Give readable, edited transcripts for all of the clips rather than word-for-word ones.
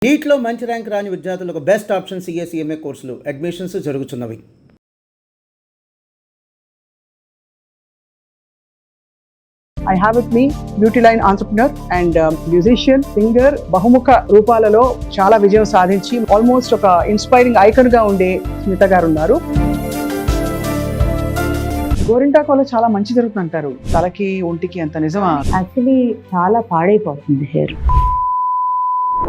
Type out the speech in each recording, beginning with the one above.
నీట్లో మంచి ర్యాంక్ రాని విద్యార్థులకు బెస్ట్ ఆప్షన్ సిఎస్ఈఎంఏ కోర్సులు admissions జరుగుతున్నవి. I have with me beauty line entrepreneur and musician, singer, బహుముఖ రూపాలలో చాలా విజయం సాధించి ఆల్మోస్ట్ ఒక ఇన్స్పైరింగ్ ఐకాన్ గా ఉండే స్మిత గారు ఉన్నారు. గోరింటాకులో చాలా మంచి జరుగుతుంటారు, తలకి ఒంటికి అంత నిజమా? యాక్చువల్లీ చాలా పాడైపోతుంది హెయిర్.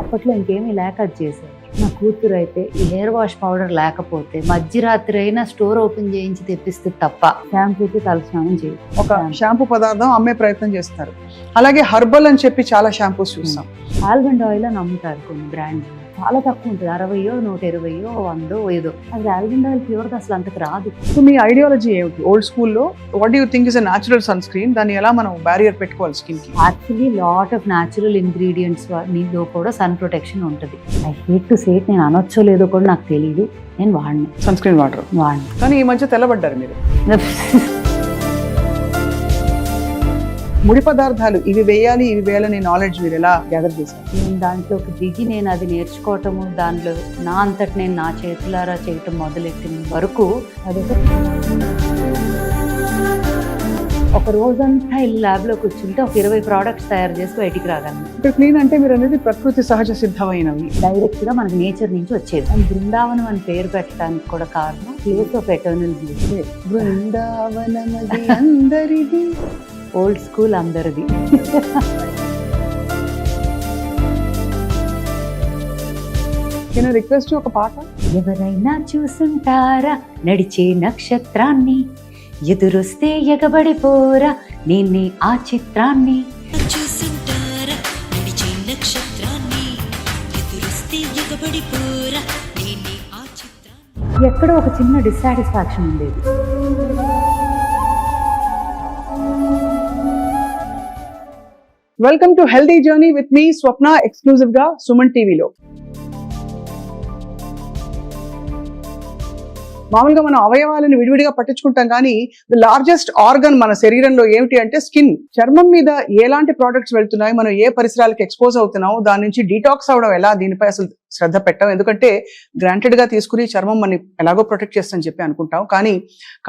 అప్పట్లో ఇంకేమీ లేక అది చేశారు. నా కూతురు అయితే ఈ హెయిర్ వాష్ పౌడర్ లేకపోతే మధ్యరాత్రి అయినా స్టోర్ ఓపెన్ చేయించి తెప్పిస్తే తప్ప షాంపూకి తలస్నానం చేయదు. ఒక షాంపూ పదార్థం అమ్మే ప్రయత్నం చేస్తారు. అలాగే హర్బల్ అని చెప్పి చాలా షాంపూస్ చూస్తాం. ఆల్మండ్ ఆయిల్ అని అమ్ముతారు కొన్ని బ్రాండ్స్, చాలా తక్కువ ఉంటుంది, 60, 120, 100, 5. అది ఆల్మండ్ ఆయిల్ ప్యూర్ది అసలు అంతకు రాదు. సో మీ ఐడియాలజీ ఏమిటి? ఓల్డ్ స్కూల్లో what you think is a natural sun screen, దాన్ని ఎలా మనం బ్యారియర్ పెట్టుకోవాలి స్కిన్ కి? Actually lot of natural ingredients నీలో కూడా సన్ ప్రొటెక్షన్ ఉంటుంది. I hate to say it, నేను అనొచ్చో లేదో కూడా నాకు తెలియదు, నేను వాడిని సన్ స్క్రీన్ వాటర్. కానీ ఈ మధ్య తెల్లబడ్డారు మీరు. ముడి పదార్థాలు ఇవి వేయాలి ఇవి వేయాలని నాలెడ్జ్ మీరు ఎలా గ్యాదర్ చేశారు? నేను దాంట్లోకి దిగి నేను అది నేర్చుకోవటము, దాంట్లో నా అంతటి నేను నా చేతులారా చేయటం మొదలెట్టిన వరకు అదొక ఒక రోజంతా వెళ్ళి ల్యాబ్లో కూర్చుంటే ఒక 20 ప్రోడక్ట్స్ తయారు చేసి బయటికి రాగలను. ఇక్కడ క్లీన్ అంటే మీరు అనేది ప్రకృతి సహజ సిద్ధమైనవి, డైరెక్ట్గా మనకి నేచర్ నుంచి వచ్చేది. అండ్ బృందావనం అని పేరు పెట్టడానికి కూడా కారణం ప్లేస్ ఆఫ్ ఎటర్నల్ బ్లిస్. బృందావనమది అందరిది, ఓల్డ్ స్కూల్ అందరిది. రిక్వెస్ట్ ఒక పాట. ఎవరైనా చూసుంటారా నడిచే నక్షత్రాన్ని, ఎదురొస్తే ఎగబడిపోరా నేనే ఆ చిత్రాన్ని. చూసుంటారా నడిచే నక్షత్రాన్ని, ఎదురొస్తే ఎగబడిపోరా నేనే ఆ చిత్రాన్ని. ఎక్కడో ఒక చిన్న డిస్సాటిస్ఫాక్షన్ ఉండేది. Welcome to healthy journey with me Swapna, exclusive గా సుమన్ టీవీలో. మామూలుగా మనం అవయవాలను విడివిడిగా పట్టించుకుంటాం, కానీ ది లార్జెస్ట్ ఆర్గన్ మన శరీరంలో ఏమిటి అంటే స్కిన్. చర్మం మీద ఎలాంటి ప్రోడక్ట్స్ వెళ్తున్నాయి, మనం ఏ పరిసరాలకు ఎక్స్పోజ్ అవుతున్నాం, దాని నుంచి డీటాక్స్ అవడం ఎలా, దీనిపై అసలు శ్రద్ధ పెట్టాం. ఎందుకంటే గ్రాంటెడ్ గా తీసుకుని చర్మం మనం ఎలాగో ప్రొటెక్ట్ చేస్తుందని చెప్పి అనుకుంటాం, కానీ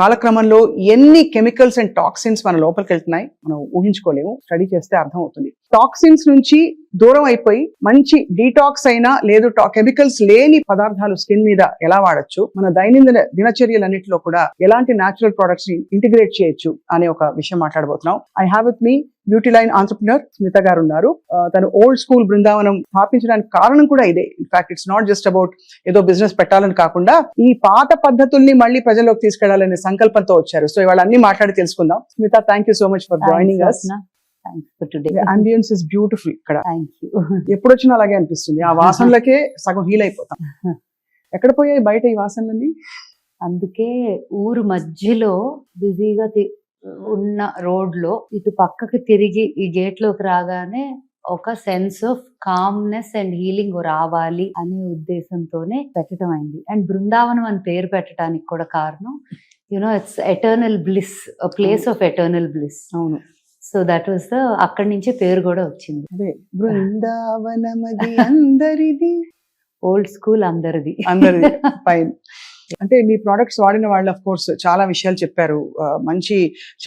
కాలక్రమంలో ఎన్ని కెమికల్స్ అండ్ టాక్సిన్స్ మన లోపలికి వెళ్తున్నాయి మనం ఊహించుకోలేము. స్టడీ చేస్తే అర్థం అవుతుంది. టాక్సిన్స్ నుంచి దూరం అయిపోయి మంచి డీటాక్స్ అయినా లేదు కెమికల్స్ లేని పదార్థాలు స్కిన్ మీద ఎలా వాడచ్చు, మన దైనందిన దినచర్యలన్నింటిలో కూడా ఎలాంటి న్యాచురల్ ప్రొడక్ట్స్ ని ఇంటిగ్రేట్ చేయొచ్చు అనే ఒక విషయం మాట్లాడబోతున్నాం. I have with me beauty line entrepreneur Smita గారు ఉన్నారు. తను ఓల్డ్ స్కూల్ బృందావనం స్థాపించడానికి కారణం కూడా ఇదే. In fact it's not just about ఏదో బిజినెస్ పెట్టాలని కాకుండా ఈ పాత పద్ధతుల్ని మళ్ళీ ప్రజల్లోకి తీసుకెళ్లాలనే సంకల్పంతో వచ్చారు. సో ఇవాళ అన్ని మాట్లాడి తెలుసుకుందాం. Smita, thank you so much for joining us. Ambience is beautiful. ఇక్కడ ఎప్పుడు వచ్చినా అలాగే అనిపిస్తుంది, ఆ వాసనలకే సగం హీల్ అయిపోతాం. ఎక్కడ పోయాయి బయట ఈ వాసనలన్నీ? అందుకే ఊరు మధ్యలో బిజీగా ఉన్న రోడ్ లో ఇటు పక్కకి తిరిగి ఈ గేట్ లోకి రాగానే ఒక sense of calmness and healing రావాలి అనే ఉద్దేశంతోనే పెట్టడం అయింది. అండ్ బృందావనం అని పేరు పెట్టడానికి కూడా కారణం it's eternal bliss, place of eternal bliss. అవును. సో దట్ వాస్ అక్కడి నుంచే పేరు కూడా వచ్చింది. అదే బృందావనమది అందరిది, ఓల్డ్ స్కూల్ అందరిది. అందరిది. ఫైన్. అంటే మీ ప్రోడక్ట్స్ వాడిన వాళ్ళు ఆఫ్ కోర్స్ చాలా విషయాలు చెప్పారు,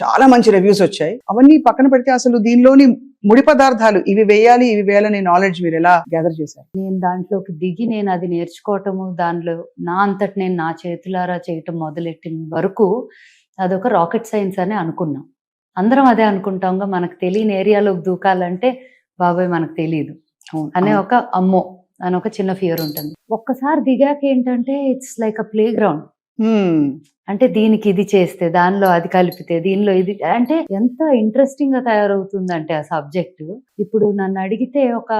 చాలా మంచి రివ్యూస్ వచ్చాయి. అవన్నీ పక్కన పెడితే అసలు దీనిలోని ముడి పదార్థాలు ఇవి వేయాలి ఇవి వేయాలనే నాలెడ్జ్ మీరు ఎలా గ్యాదర్ చేశారు? నేను దాంట్లోకి దిగి నేను అది నేర్చుకోవటము, దాంట్లో నా అంతటి నేను నా చేతులారా చేయటం మొదలెట్టిన వరకు అదొక రాకెట్ సైన్స్ అని అనుకున్నాం. అందరం అదే అనుకుంటాంగా, మనకు తెలియని ఏరియాలోకి దూకాలంటే బాబాయ్ మనకు తెలియదు అనే ఒక అమ్మో అని ఒక చిన్న ఫియర్ ఉంటుంది. ఒక్కసారి దిగాక ఏంటంటే it's like a play ground. అంటే దీనికి ఇది చేస్తే దానిలో అది కలిపితే దీనిలో ఇది, అంటే ఎంత ఇంట్రెస్టింగ్ గా తయారవుతుందంటే ఆ సబ్జెక్ట్. ఇప్పుడు నన్ను అడిగితే ఒక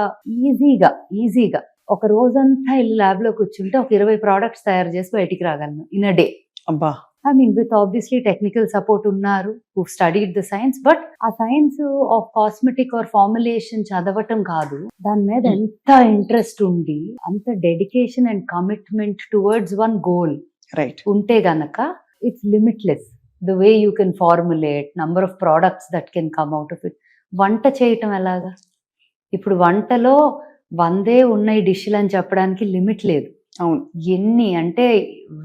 ఈజీగా ఒక రోజంతా వెళ్ళి ల్యాబ్ లో కూర్చుంటే ఒక 20 ప్రోడక్ట్స్ తయారు చేసి బయటికి రాగలను ఇన్ అ డే. అబ్బా. I mean, with obviously technical support unnaru who studied the science, but a science of cosmetic or formulation chadavatam kaadu, dan మీద ఎంత ఇంట్రెస్ట్ ఉండి అంత dedication and commitment towards one goal right ఉంటే గనక it's limitless the way you can formulate, number of products that can come out of it. వంట చేయటం ఎలాగా? ఇప్పుడు వంటలో 100 ఉన్నాయి డిష్లు అని చెప్పడానికి లిమిట్ లేదు. అవును. ఎన్ని అంటే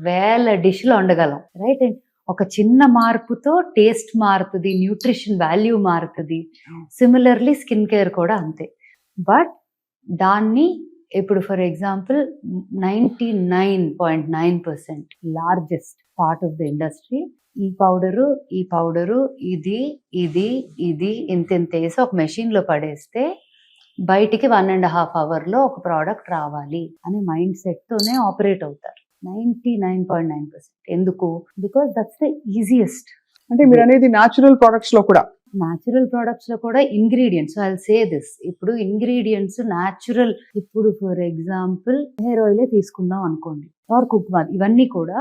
వేల డిష్లు వండగలం, రైట్? ఒక చిన్న మార్పుతో టేస్ట్ మారుతుంది, న్యూట్రిషన్ వాల్యూ మారుతుంది. సిమిలర్లీ స్కిన్ కేర్ కూడా అంతే. బట్ దాన్ని ఇప్పుడు for example 99.9% largest part of the industry ఈ పౌడరు ఇది ఇది ఇది ఇంత వేసి ఒక మెషిన్ లో పడేస్తే బయటికి 1.5 hours ఒక ప్రోడక్ట్ రావాలి అనే మైండ్ సెట్ తోనే ఆపరేట్ అవుతారు 99.9%. ఎందుకు? Because that's the easiest. అంటే మీరు అనేది న్యాచురల్ ప్రొడక్ట్స్ లో కూడా న్యాచురల్ ప్రొడక్ట్స్ లో కూడా ingredients, I will say this, ఇప్పుడు ఇంగ్రీడియంట్స్ న్యాచురల్. ఇప్పుడు ఫర్ ఎగ్జాంపుల్ హెయిర్ ఆయిలే తీసుకుందాం అనుకోండి, ఆర్ కుంకుమ, ఇవన్నీ కూడా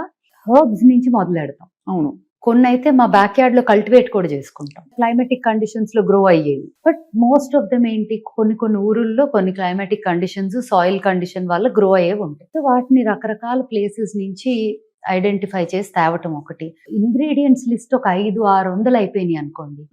హర్బ్స్ నుంచి మొదలెడతాం. అవును. కొన్ని అయితే మా బ్యాక్ యార్డ్ లో కల్టివేట్ కూడా చేసుకుంటాం, క్లైమాటిక్ కండిషన్స్ లో గ్రో అయ్యేవి. బట్ మోస్ట్ ఆఫ్ దమ్ ఏంటి, కొన్ని ఊరుల్లో కొన్ని క్లైమాటిక్ కండిషన్స్, సాయిల్ కండిషన్ వల్ల గ్రో అయ్యేవి ఉంటాయి. సో వాటిని రకరకాల ప్లేసెస్ నుంచి ఐడెంటిఫై చేసి తేవటం ఒకటి. ఇంగ్రీడియంట్స్ లిస్ట్ ఒక 500-600 అయిపోయినాయి అనుకోండి,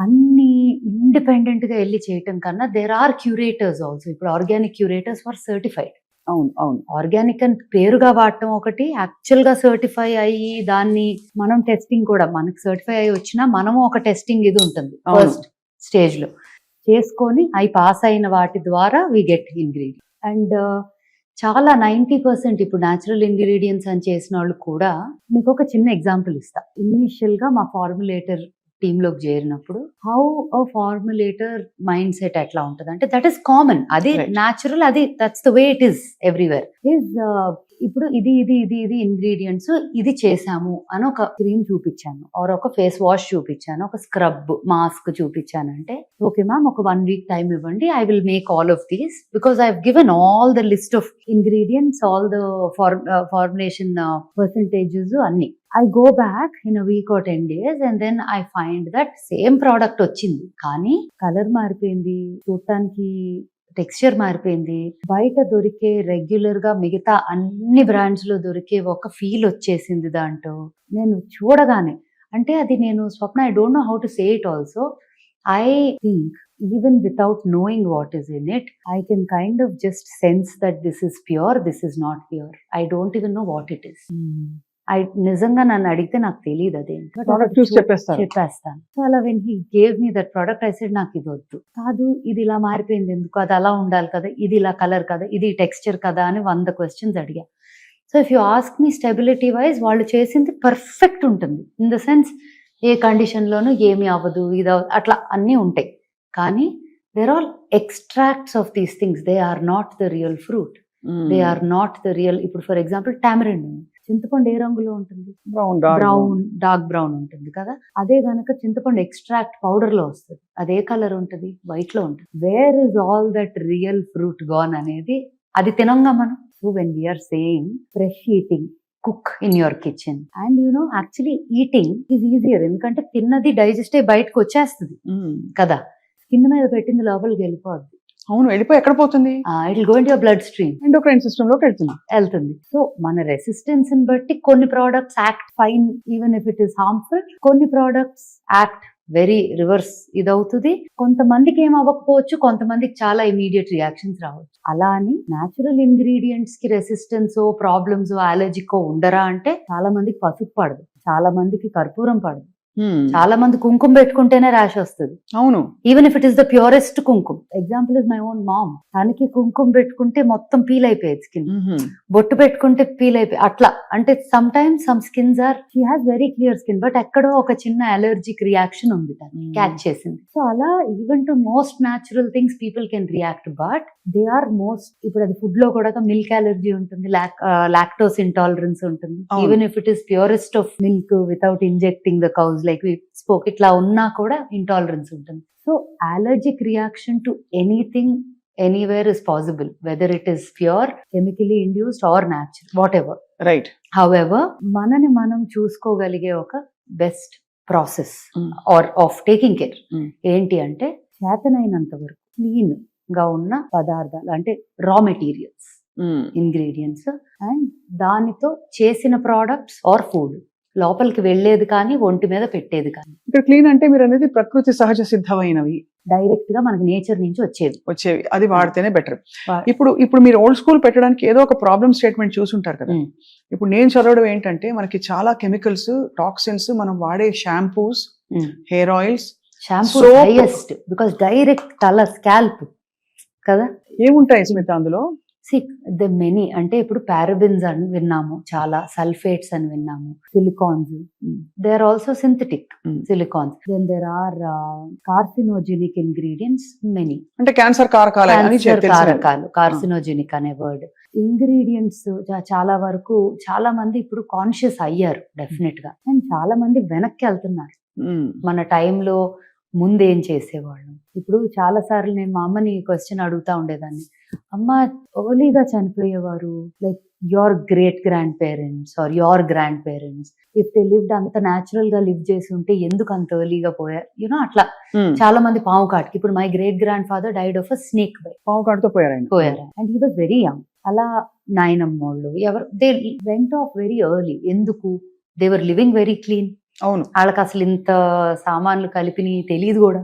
అన్ని ఇండిపెండెంట్ గా వెళ్ళి చేయటం కన్నా దేర్ ఆర్ క్యూరేటర్స్ ఆల్సో. ఇప్పుడు ఆర్గానిక్ క్యూరేటర్స్ ఫర్ సర్టిఫైడ్. అవును. అవును. ఆర్గానిక్ అని పేరుగా వాడటం ఒకటి, యాక్చువల్ గా సర్టిఫై అయ్యి దాన్ని మనం టెస్టింగ్ కూడా, మనకి సర్టిఫై అయ్యి వచ్చినా మనము ఒక టెస్టింగ్ ఇది ఉంటుంది ఫస్ట్ స్టేజ్ లో చేసుకొని అవి పాస్ అయిన వాటి ద్వారా వి గెట్ ఇంగ్రీడియంట్. అండ్ చాలా 90% ఇప్పుడు న్యాచురల్ ఇంగ్రీడియంట్స్ అని చేసిన వాళ్ళు కూడా, మీకు ఒక చిన్న ఎగ్జాంపుల్ ఇస్తా. ఇనిషియల్ గా మా ఫార్ములేటర్ టీమ్ లోకి చేరినప్పుడు హౌ అ ఫార్ములేటర్ మైండ్ సెట్ ఎట్లా ఉంటుంది అంటే, దట్ ఈస్ కామన్, అది న్యాచురల్, అది that's the way it is everywhere. Is ఇప్పుడు ఇది ఇది ఇది ఇది ఇంగ్రీడియంట్స్ ఇది చేసాము అని ఒక క్రీమ్ చూపించాను, ఆర్ ఒక ఫేస్ వాష్ చూపించాను, ఒక స్క్రబ్ మాస్క్ చూపించాను అంటే, ఓకే మ్యామ్ ఒక 1 week టైం ఇవ్వండి, I will make all of these because I have given all the list of ingredients, all the formulation percentages అన్ని. I go back in a week or 10 days and then I find that same product వచ్చింది, కానీ colour మారిపోయింది, చూడటానికి texture మారిపోయింది, బయట దొరికే regular గా మిగతా అన్ని బ్రాండ్స్ లో దొరికే ఒక ఫీల్ వచ్చేసింది దాంట్లో. నేను చూడగానే అంటే అది నేను Swapna, I don't know how to say it also. I think even without knowing what is in it, I can kind of just sense that this is pure, this is not pure. I don't even know what it is. నిజంగా నన్ను అడిగితే నాకు తెలియదు అదేంటి, చెప్పేస్తాను. So అలా when he gave me that product I said నాకు ఇది వద్దు, కాదు ఇది ఇలా మారిపోయింది ఎందుకు, అది అలా ఉండాలి కదా, ఇది ఇలా కలర్ కదా, ఇది టెక్స్చర్ కదా అని 100 questions అడిగా. So if you ask me stability wise వాళ్ళు చేసింది పర్ఫెక్ట్ ఉంటుంది, ఇన్ ద సెన్స్ ఏ కండిషన్ లోనూ ఏమి అవ్వదు, ఇది అట్లా అన్నీ ఉంటాయి. కానీ there all extracts of these things, they are not the real fruit, they are not the real. ఇప్పుడు ఫర్ ఎగ్జాంపుల్ టామరిన్, చింతపండు ఏ రంగులో ఉంటుంది, డార్క్ బ్రౌన్ ఉంటుంది కదా. అదే గనక చింతపండు ఎక్స్ట్రాక్ట్ పౌడర్ లో వస్తుంది, అదే కలర్ ఉంటుంది, వైట్ లో ఉంటుంది. Where is all that real fruit gone అనేది, అది తినంగా మనం. So when we're saying fresh eating, cook in your kitchen and actually eating is easier, ఎందుకంటే తిన్నది డైజెస్ట్ అయ్యి బయటకు వచ్చేస్తుంది కదా, స్కిన్ మీద పెట్టింది లోపలికి వెళ్ళిపోద్ది. అవును, వెళ్ళిపోయి ఎక్కడ పోతుంది, it will go into your blood stream, endocrine system లోకి వెళ్తుంది. సో మన రెసిస్టెన్స్ ని బట్టి కొన్ని products act fine even if it is harmful, కొన్ని ప్రోడక్ట్స్ యాక్ట్ వెరీ రివర్స్ ఇదవుతుంది. కొంతమందికి ఏం అవ్వకపోవచ్చు, కొంతమందికి చాలా ఇమీడియట్ రియాక్షన్స్ రావచ్చు. అలా అని న్యాచురల్ ఇంగ్రీడియంట్స్ కి రెసిస్టెన్స్ ప్రాబ్లమ్స్ అలర్జికో ఉండరా అంటే, చాలా మందికి పసుపు పడదు, చాలా మందికి కర్పూరం పడదు, చాలా మంది కుంకుమ పెట్టుకుంటేనే ర్యాష్ వస్తుంది. అవును, even if it is the purest kumkum. Example is my own mom, తనకి కుంకుమ పెట్టుకుంటే మొత్తం పీల్ అయిపోయేది స్కిన్, బొట్టు పెట్టుకుంటే పీల్ అయిపోయి అట్లా. అంటే sometimes some skins are, she has very clear skin but ఎక్కడో ఒక చిన్న అలర్జిక్ రియాక్షన్ ఉంది, క్యాచ్ చేసింది. సో అలా even to most natural things people can react, but they are most, ఇప్పుడు అది ఫుడ్ లో కూడా మిల్క్ అలర్జీ ఉంటుంది, లాక్టోస్ ఇంటాలరెన్స్ ఉంటుంది, even if it is purest of milk without injecting the cows like we spoke, ఇట్లా ఉన్నా కూడా intolerance ఉంటుంది. So allergic reaction to anything anywhere is possible, whether it is pure, chemically induced or natural, whatever. Right. However మనని మనం చూసుకోగలిగే ఒక best process or of taking care ఏంటి అంటే, చేతనైనంత వరకు క్లీన్ గా ఉన్న పదార్థాలు, అంటే రా మెటీరియల్స్, ఇంగ్రీడియంట్స్ అండ్ దానితో చేసిన ప్రోడక్ట్స్ ఆర్ ఫుడ్, లోపలికి వెళ్లేది కానీ ఒంటి మీద పెట్టేది కానీ. ఇక్కడ క్లీన్ అంటే మీరు అనేది ప్రకృతి సహజ సిద్ధమైనవి, డైరెక్ట్ గా మనకి నేచర్ నుంచి వచ్చేవి. వచ్చేవి, అది వాడితేనే బెటర్. వా- ఇప్పుడు మీరు ఓల్డ్ స్కూల్ పెట్టడానికి ఏదో ఒక ప్రాబ్లమ్ స్టేట్మెంట్ చూసుంటారు కదా. ఉమ్. ఇప్పుడు నేను చదవడం ఏంటంటే మనకి చాలా కెమికల్స్, టాక్సిన్స్, మనం వాడే shampoos, hair oils, shampoo Soap. Highest because direct తల స్కాల్ప్ కదా. ఏముంటాయి స్మిత అందులో? ద మెనీ అంటే ఇప్పుడు పారాబిన్స్ అని విన్నాము, చాలా సల్ఫేట్స్ అని విన్నాము, silicones, they are also synthetic silicones, then there are carcinogenic ingredients many. అంటే క్యాన్సర్ కారకాలు అని క్యాన్సర్ తెలుసు. కారకాలు, కార్సినోజెనిక్ అనే వర్డ్. ఇంగ్రీడియంట్స్ చాలా వరకు చాలా మంది ఇప్పుడు కాన్షియస్ అయ్యారు డెఫినెట్ గా, అండ్ చాలా మంది వెనక్కి వెళ్తున్నారు. మన టైంలో ముందేం చేసేవాళ్ళం. ఇప్పుడు చాలా సార్లు నేను మా అమ్మని క్వశ్చన్ అడుగుతా ఉండేదాన్ని, అమ్మ ఎర్లీగా చనిపోయేవారు, like your great grand parents or your grand parents, if they lived అంత న్యాచురల్ గా లివ్ చేసి ఉంటే ఎందుకు అంత ఎర్లీగా పోయారు, యూనో అట్లా. చాలా మంది పాము కాటికి, ఇప్పుడు my great grand father died of a snake bite, పావు కాడుతో పోయారు ఆయన. పోయారు, and he was very young. అలా నాయనమ్మోళ్ళు ఎవరు they went off very early. ఎందుకు? They were living very clean. అవును. వాళ్ళకి అసలు ఇంత సామాన్లు కలిపిని తెలియదు కూడా,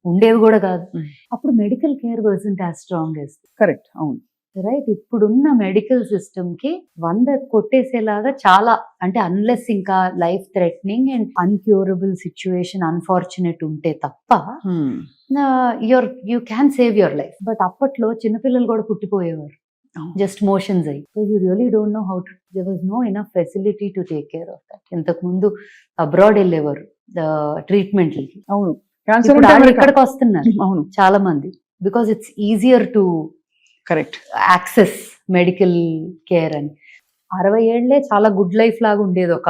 ఉండేవి కూడా కాదు. అప్పుడు medical care wasn't as strong as. Correct. అవును. రైట్. ఇప్పుడున్న మెడికల్ సిస్టమ్ కి 100 కొట్టేసేలాగా చాలా, అంటే అన్లెస్ ఇంకా life threatening and incurable situation unfortunate ఉంటే తప్ప you can save your life. But అప్పట్లో చిన్నపిల్లలు కూడా పుట్టిపోయేవారు జస్ట్ మోషన్స్ అయ్యి. You really don't know how to, there was no enough facility to take care of that. ఇంతకు ముందు అబ్రాడ్ వెళ్ళేవారు ట్రీట్మెంట్లకి. అవును. క్యాన్సర్ ఇప్పుడు ఉంటే వాళ్ళు అమెరికా. ఇక్కడికి వస్తున్నారు అవును. చాలా మంది, because it's easier to correct. Access medical care అని. 60 ఏళ్లే చాలా గుడ్ లైఫ్ లాగా ఉండేది ఒక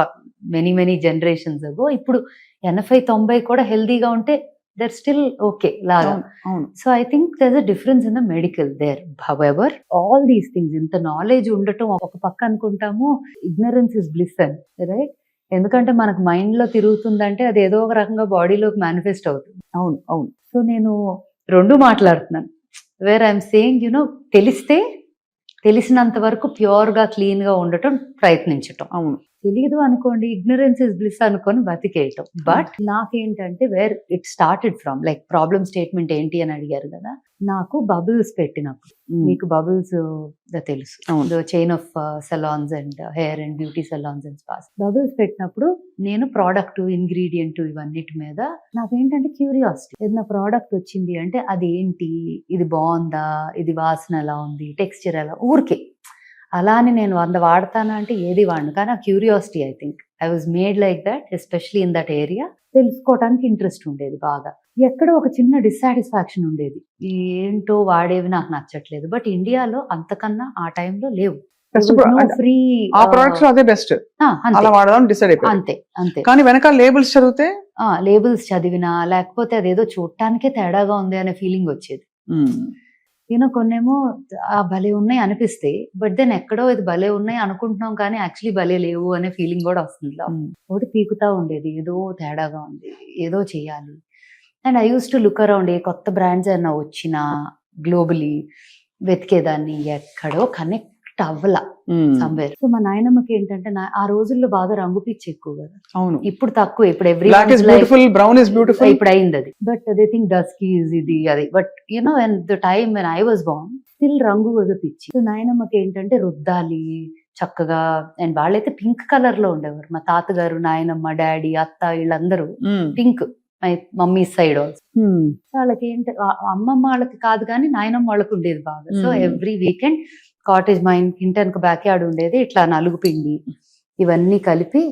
మెనీ జనరేషన్స్ అగో. ఇప్పుడు 80-90 కూడా హెల్దీగా ఉంటే they're still okay లాగా. అవును. So I think there's a difference in the medical there. However, all these things, ఇంత నాలెడ్జ్ ఉండటం ఒక పక్క అనుకుంటాము ignorance is bliss అని, రైట్? ఎందుకంటే మనకు మైండ్ లో తిరుగుతుందంటే అది ఏదో ఒక రకంగా బాడీలోకి మేనిఫెస్ట్ అవుతుంది. అవును. అవును. సో నేను రెండు మాట్లాడుతున్నాను. వేర్ ఐఎమ్ సేయింగ్ యునో, తెలిసినంత వరకు ప్యూర్ గా క్లీన్ గా ఉండటం ప్రయత్నించటం. అవును. తెలియదు అనుకోండి, ఇగ్నరెన్స్ ఇస్ బ్లిస్ అనుకొని బతికేయటం. బట్ నాకేంటంటే where it started from, like problem statement ఏంటి అని అడిగారు కదా. నాకు బబుల్స్ పెట్టినప్పుడు, మీకు బబుల్స్ తెలుసు, chain of salons and hair and beauty salons and spas. Bubbles పెట్టినప్పుడు నేను ప్రోడక్ట్ ఇంగ్రీడియంట్ ఇవన్నిటి మీద నాకేంటంటే క్యూరియాసిటీ. ఏదైనా ప్రోడక్ట్ వచ్చింది అంటే అది ఏంటి, ఇది బాగుందా, ఇది వాసన ఎలా ఉంది, టెక్స్చర్ ఎలా, ఊరికే అలా అని నేను 100 వాడతానా అంటే ఏది వాడను. కానీ ఆ curiosity, I think I was made like that, especially in that area. తెలుసుకోవడానికి ఇంట్రెస్ట్ ఉండేది బాగా. ఎక్కడో ఒక చిన్న డిస్సాటిస్ఫాక్షన్ ఉండేది, ఏంటో వాడేవి నాకు నచ్చట్లేదు. బట్ ఇండియాలో అంతకన్నా ఆ టైంలో లేవు. ఫ్రీ ఆ ప్రొడక్ట్స్ అదే బెస్ట్, అలా వాడదాం డిసైడ్ అయిపోయింది. అంతే అంతే. కానీ వెనకాల లేబుల్స్ చదివితే, లేబుల్స్ చదివినా లేకపోతే అదేదో చూడటానికే తేడాగా ఉంది అనే ఫీలింగ్ వచ్చేది. కొన్నేమో భలే ఉన్నాయి అనిపిస్తాయి, బట్ దెన్ ఎక్కడో ఇది భలే ఉన్నాయి అనుకుంటున్నాం కానీ యాక్చువల్లీ భలే లేవు అనే ఫీలింగ్ కూడా వస్తుంది. ఒకటి పీకుతా ఉండేది, ఏదో తేడాగా ఉంది, ఏదో చేయాలి. And I use to look around, ఏ కొత్త బ్రాండ్స్ అయినా వచ్చినా గ్లోబలీ వెతికేదాన్ని, ఎక్కడో కనెక్ట్ అవ్వలా సమ్వేర్. సో మా నాయనమ్మకి ఏంటంటే ఆ రోజుల్లో బాగా రంగు పిచ్చి ఎక్కువ కదా. అవును. ఇప్పుడు తక్కువ, ఇప్పుడు బ్రౌన్ ఇస్ బ్యూటిఫుల్ ఇప్పుడు అయింది అది. But they think dusky is ఇది అది. But you know when the time when I was born still రంగు వాజ్ పిచ్చి. సో నాయనమ్మకి ఏంటంటే రుద్దాలి చక్కగా. అండ్ వాళ్ళైతే పింక్ కలర్ లో ఉండేవారు. మా తాతగారు, నాయనమ్మ, డాడీ, అత్త వీళ్ళందరూ pink. My mummy side also. వాళ్ళకి ఏంటి, అమ్మమ్మ వాళ్ళకి కాదు కానీ నాయనమ్మ వాళ్ళకి ఉండేది బాగా. సో ఎవ్రీ వీకెండ్ కాటేజ్, మా ఇంటి వెనక బ్యాక్ యార్డ్ ఉండేది, ఇట్లా నలుగు పిండి ఇవన్నీ కలిపి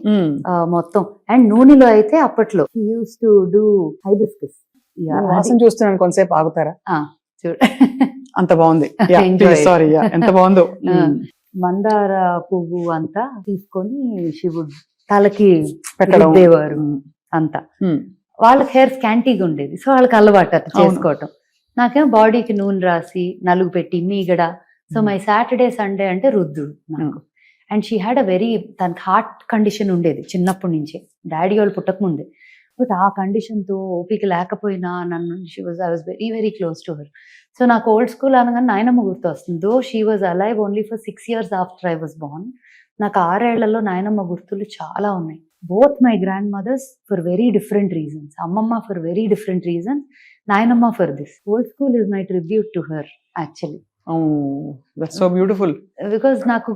మొత్తం. అండ్ నూనెలో అయితే అప్పట్లో యూస్ టు డూ హైబిస్కస్. చూస్తున్నాను, కొంతసేపు ఆగుతారా? చూడ అంత బాగుంది. సారీ, ఎంత బాగుందో. మందార పువ్వు అంతా తీసుకొని శివుడు తలకి పెట్టేవారు అంతా. వాళ్ళకి హెయిర్ స్కాంటీగా ఉండేది, సో వాళ్ళకి అలవాటు అట్లా చేసుకోవటం. నాకేమో బాడీకి నూనె రాసి నలుగు పెట్టి మీగడ. సో మై సాటర్డే సండే అంటే రుద్దుడు నాకు. And she had a very, తనకి హార్ట్ కండిషన్ ఉండేది చిన్నప్పటి నుంచే, డాడీ వాళ్ళు పుట్టక ముందే. బట్ ఆ కండిషన్తో ఓపిక లేకపోయినా నన్ను, I was very close to her. So నాకు ఓల్డ్ స్కూల్ అనగానే నాయనమ్మ గుర్తు వస్తుంది. Though she was alive only for 6 years after I was born. నాకు 6 ఏళ్లలో నాయనమ్మ గుర్తులు చాలా ఉన్నాయి. Both my grandmothers for very different reasons, అమ్మమ్మ ఫర్ వెరీ డిఫరెంట్ రీజన్స్, నాయనమ్మ for this. Old school is my tribute to her actually. That's so beautiful. Because నాకు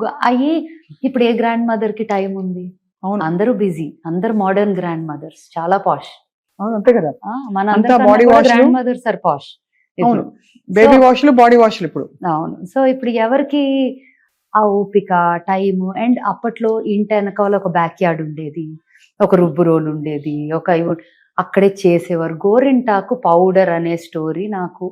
ఇప్పుడు ఏ గ్రాండ్ మదర్ కి టైం ఉంది? అవును అందరూ బిజీ, అందరు మోడర్న్ గ్రాండ్ మదర్స్, చాలా పాష్. అవును అంతే కదా. మన అంతా body wash లు. గ్రాండ్ మదర్స్ ఆర్ పాష్. అవును బేబీ వాష్లు బాడీ వాష్లు ఇప్పుడు. అవును. సో ఇప్పుడు ఎవరికి ఆ ఓపిక, టైము, అండ్ అప్పట్లో ఇంటి వెనకాల ఒక బ్యాక్ యార్డ్ ఉండేది, ఒక రుబ్బు రోల్ ఉండేది, అక్కడే చేసేవారు. గోరింటాకు పౌడర్ అనే స్టోరీ నాకు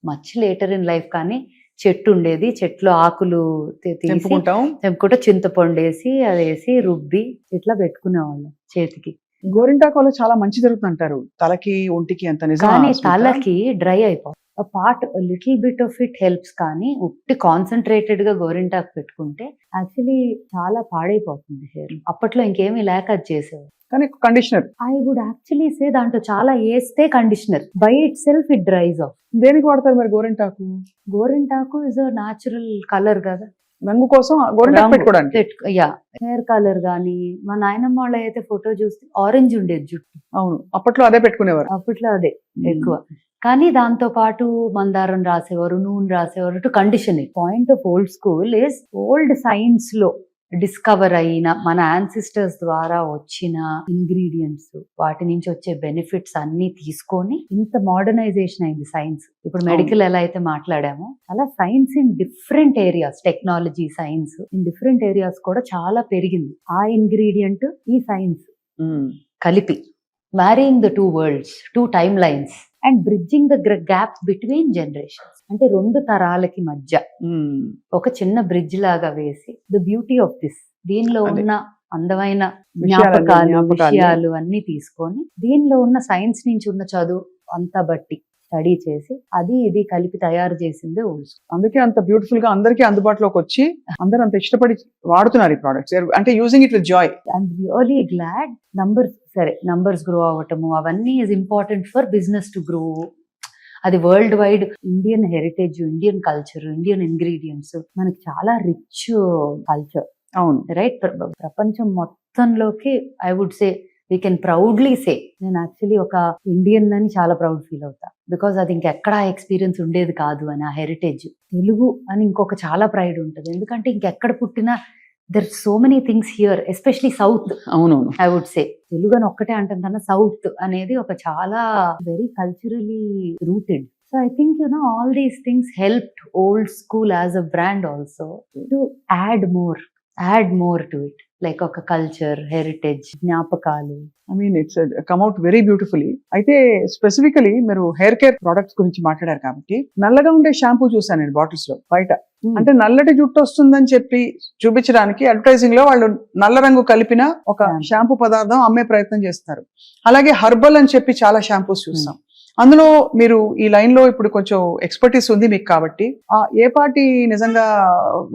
మచ్ లేటర్ ఇన్ లైఫ్. కానీ చెట్టు ఉండేది, చెట్లు ఆకులు తెంపుకుంటా చింతపండు వేసి అది వేసి రుబ్బి ఇట్లా పెట్టుకునేవాళ్ళం చేతికి. గోరింటాకు వల్ల చాలా మంచి జరుగుతుంది అంటారు తలకి ఒంటికి. అంత నిజం? కానీ తలకి డ్రై అయిపోతుంది. Part little bit of it helps. కానీ ఉట్టి కాన్సన్ట్రేటెడ్ గా గోరింటాకు పెట్టుకుంటే యాక్చువల్లీ చాలా పాడైపోతుంది హెయిర్. అప్పట్లో ఇంకేమీ లేక అది చేసేవారు. కానీ conditioner I would actually say దాంట్లో చాలా వేస్తే conditioner by itself it dries off. దేనికి వాడతారు మరి గోరింటాకు? గోరింటాకు ఇస్ అ న్యాచురల్ కలర్ కదా, రంగు కోసం గోరింటాకు పెట్టుకోవడానికి. హెయిర్ కలర్ గానీ, మా నాయనమ్మ వాళ్ళ అయితే ఫోటో చూస్తే ఆరెంజ్ ఉండేది జుట్టు. అవును అప్పట్లో అదే పెట్టుకునేవారు. అప్పట్లో అదే ఎక్కువ. కానీ దాంతో పాటు మందారం రాసేవారు, నూనె రాసేవారు to condition it. Point of old school is old science లో డిస్కవర్ అయిన మన యాన్సిస్టర్స్ ద్వారా వచ్చిన ఇంగ్రీడియంట్స్, వాటి నుంచి వచ్చే బెనిఫిట్స్ అన్ని తీసుకొని ఇంత మోడర్నైజేషన్ అయింది సైన్స్. ఇప్పుడు మెడికల్ ఎలా అయితే మాట్లాడామో అలా science in different areas, technology science in different areas కూడా చాలా పెరిగింది. ఆ ఇంగ్రీడియంట్ ఈ సైన్స్ కలిపి marrying the two world's, two time lines and bridging the gap between generations. అంటే రెండు తరాలకి మధ్య ఒక చిన్న బ్రిడ్జ్ లాగా వేసి ద బ్యూటీ ఆఫ్ దిస్, దీనిలో ఉన్న అందమైన విషయాలు అన్ని తీసుకొని దీనిలో ఉన్న సైన్స్ నుంచి ఉన్న చదువు అంతా బట్టి స్టడీ చేసి అది ఇది కలిపి తయారు చేసింది ఓల్డ్ స్కూల్. అందుకే అంత బ్యూటిఫుల్ గా అందరికీ అందుబాటులోకి వచ్చి అందరూ అంత ఇష్టపడి వాడుతున్నారు ఈ ప్రొడక్ట్స్. అంటే using it with joy. I'm really glad. Numbers grow అవ్వటము అవన్నీ is important for business to grow. అది world wide Indian heritage, Indian culture, Indian ingredients, మనకి చాలా రిచ్ కల్చర్. అవును రైట్. ప్రపంచం మొత్తంలోకి I would say we can proudly say నేను actually ఒక ఇండియన్ అని చాలా ప్రౌడ్ ఫీల్ అవుతా. బికాస్ అది ఇంకెక్కడా ఎక్స్పీరియన్స్ ఉండేది కాదు అని. ఆ హెరిటేజ్ తెలుగు అని ఇంకొక చాలా ప్రైడ్ ఉంటుంది. ఎందుకంటే ఇంకెక్కడ పుట్టినా there so many things here, especially south. అవునవును ఐ వుడ్ సే తెలుగు అని ఒక్కటే అంటాం కన్నా సౌత్ అనేది ఒక చాలా very culturally rooted. So I think all these things helped old school as a brand also to add more to it, like ఒక culture, heritage, జ్ఞాపకాలు. I mean it's come out very beautifully. అయితే specifically మీరు hair care products గురించి మాట్లాడారు కాబట్టి, నల్లగా ఉండే shampoo చూసాను నేను బాటిల్స్ లో బయట. అంటే నల్లటి జుట్టు వస్తుందని చెప్పి చూపించడానికి అడ్వర్టైజింగ్ లో వాళ్ళు నల్ల రంగు కలిపిన ఒక షాంపూ పదార్థం అమ్మే ప్రయత్నం చేస్తారు. అలాగే హర్బల్ అని చెప్పి చాలా షాంపూస్ చూస్తాం. అందులో మీరు ఈ లైన్ లో ఇప్పుడు కొంచెం ఎక్స్పర్టీస్ ఉంది మీకు కాబట్టి, ఏ పార్టీ నిజంగా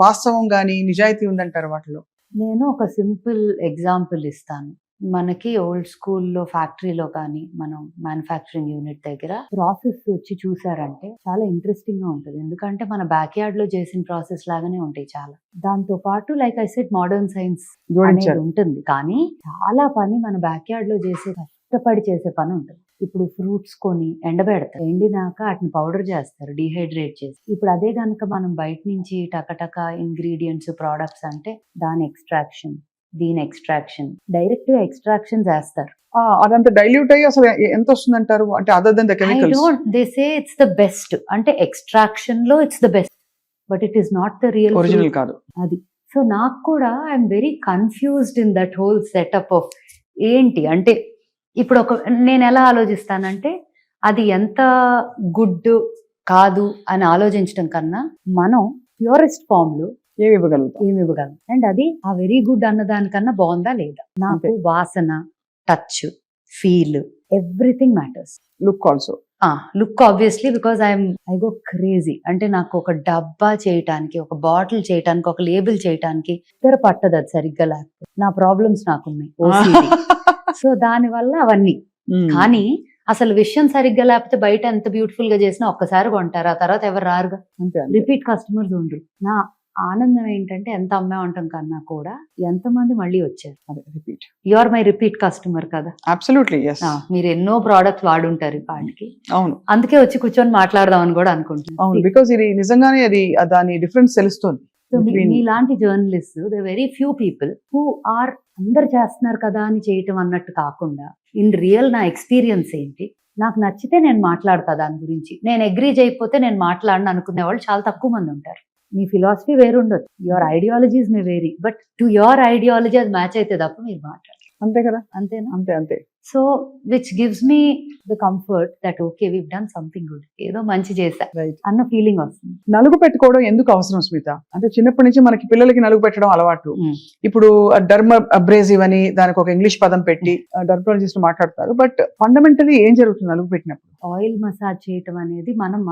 వాస్తవం గానీ నిజాయితీ ఉందంటారు వాటిలో? నేను ఒక సింపుల్ ఎగ్జాంపుల్ ఇస్తాను. మనకి ఓల్డ్ స్కూల్లో ఫ్యాక్టరీలో కానీ మనం మ్యానుఫ్యాక్చరింగ్ యూనిట్ దగ్గర ప్రాసెస్ వచ్చి చూసారంటే చాలా ఇంట్రెస్టింగ్ గా ఉంటుంది. ఎందుకంటే మన బ్యాక్ యార్డ్ లో చేసిన ప్రాసెస్ లాగానే ఉంటాయి చాలా. దాంతో పాటు like I said modern science అనేది ఉంటుంది. కానీ చాలా పని మన బ్యాక్ యార్డ్ లో చేసే, కష్టపడి చేసే పని ఉంటుంది. ఇప్పుడు ఫ్రూట్స్ కొని ఎండబెడతారు, ఎండినాక వాటిని పౌడర్ చేస్తారు డీహైడ్రేట్ చేసి. ఇప్పుడు అదే కనుక మనం బయట నుంచి టకటక ఇంగ్రీడియంట్స్ ప్రోడక్ట్స్ అంటే దాని ఎక్స్ట్రాక్షన్, దీని ఎక్స్ట్రాక్షన్, డైరెక్ట్ గా ఎక్స్ట్రాక్షన్ చేస్తారు. అదంతా డైల్యూట్ అయ్యి అసలు ఎంత వస్తుంది అంటారు? అంటే other than the chemicals. They say it's the best, అంటే ఎక్స్ట్రాక్షన్ లో it's the best, but it is not the real original కాదు అది. సో నాకు కూడా I'm very confused in that whole setup of ఏంటి అంటే, ఇప్పుడు నేను ఎలా ఆలోచిస్తానంటే అది ఎంత గుడ్ కాదు అని ఆలోచించడం కన్నా మనం ప్యూరెస్ట్ ఫామ్ లో ఏమి ఇవ్వగలం అండ్ అది ఆ వెరీ గుడ్ అన్న దానికన్నా బాగుందా లేదా. నాకు వాసన, touch, feel, everything matters. Look also. Look obviously, because I go crazy. అంటే నాకు ఒక డబ్బా చేయటానికి, ఒక బాటిల్ చేయటానికి, ఒక లేబుల్ చేయటానికి ఇద్దరు పట్టదు అది సరిగ్గా లేకపోతే. నా ప్రాబ్లమ్స్ నాకున్నాయి, ఓసిడి. సో దాని వల్ల అవన్నీ. కానీ అసలు విషయం సరిగ్గా లేకపోతే బయట ఎంత బ్యూటిఫుల్ గా చేసినా ఒక్కసారి కొంటారు, ఆ తర్వాత ఎవరు రారుగా. రిపీట్ కస్టమర్స్ ఉండరు. ఆనందం ఏంటంటే ఎంత అమ్మామంటాం కన్నా కూడా ఎంతమంది మళ్ళీ వచ్చారు. అదే repeat. You are my repeat customer కదా. Absolutely yes. మీరు ఎన్నో ప్రోడక్ట్స్ వాడుంటారు ఈ పాటికి, అవును అందుకే వచ్చి కూర్చొని మాట్లాడదాం అని కూడా అనుకుంటున్నాను. అవును, బికాస్ ఇది నిజంగానే అది దాని డిఫరెన్స్ తెలుస్తుంది. సో between- మీలాంటి journalist the very few people who are అందరు చేస్తున్నారు కదా అని చేయటం అన్నట్టు కాకుండా ఇన్ రియల్ నా ఎక్స్పీరియన్స్ ఏంటి, నాకు నచ్చితే నేను మాట్లాడతా దాని గురించి, నేను అగ్రీ చేయకపోతే నేను మాట్లాడను అనుకునే వాళ్ళు చాలా తక్కువ మంది ఉంటారు. మీ ఫిలాసఫీ వేరు ఉండొచ్చు, your ideologies may vary, but to your ideology అది మ్యాచ్ అయితే తప్ప మీరు మాట్లాడారు. అంతే కదా, అంతేనా? అంతే అంతే. So which gives me the comfort that okay we've done something good, ఏదో మంచి చేశా రైట్. అన్న ఫీలింగ్ వస్తుంది. నలుగు పెట్టుకోవడం ఎందుకు అవసరం స్మిత? అంటే చిన్నప్పటి నుంచి మనకి పిల్లలకి నలుగు పెట్టడం అలవాటు. ఇప్పుడు డర్మ అబ్రేజివ్ అని దానికి ఒక ఇంగ్లీష్ పదం పెట్టి డర్మటాలజిస్ట్ మాట్లాడతారు. బట్ ఫండమెంటలీ ఏం జరుగుతుంది నలుగు పెట్టినప్పుడు? ఆయిల్ మసాజ్ చేయటం అనేది మనం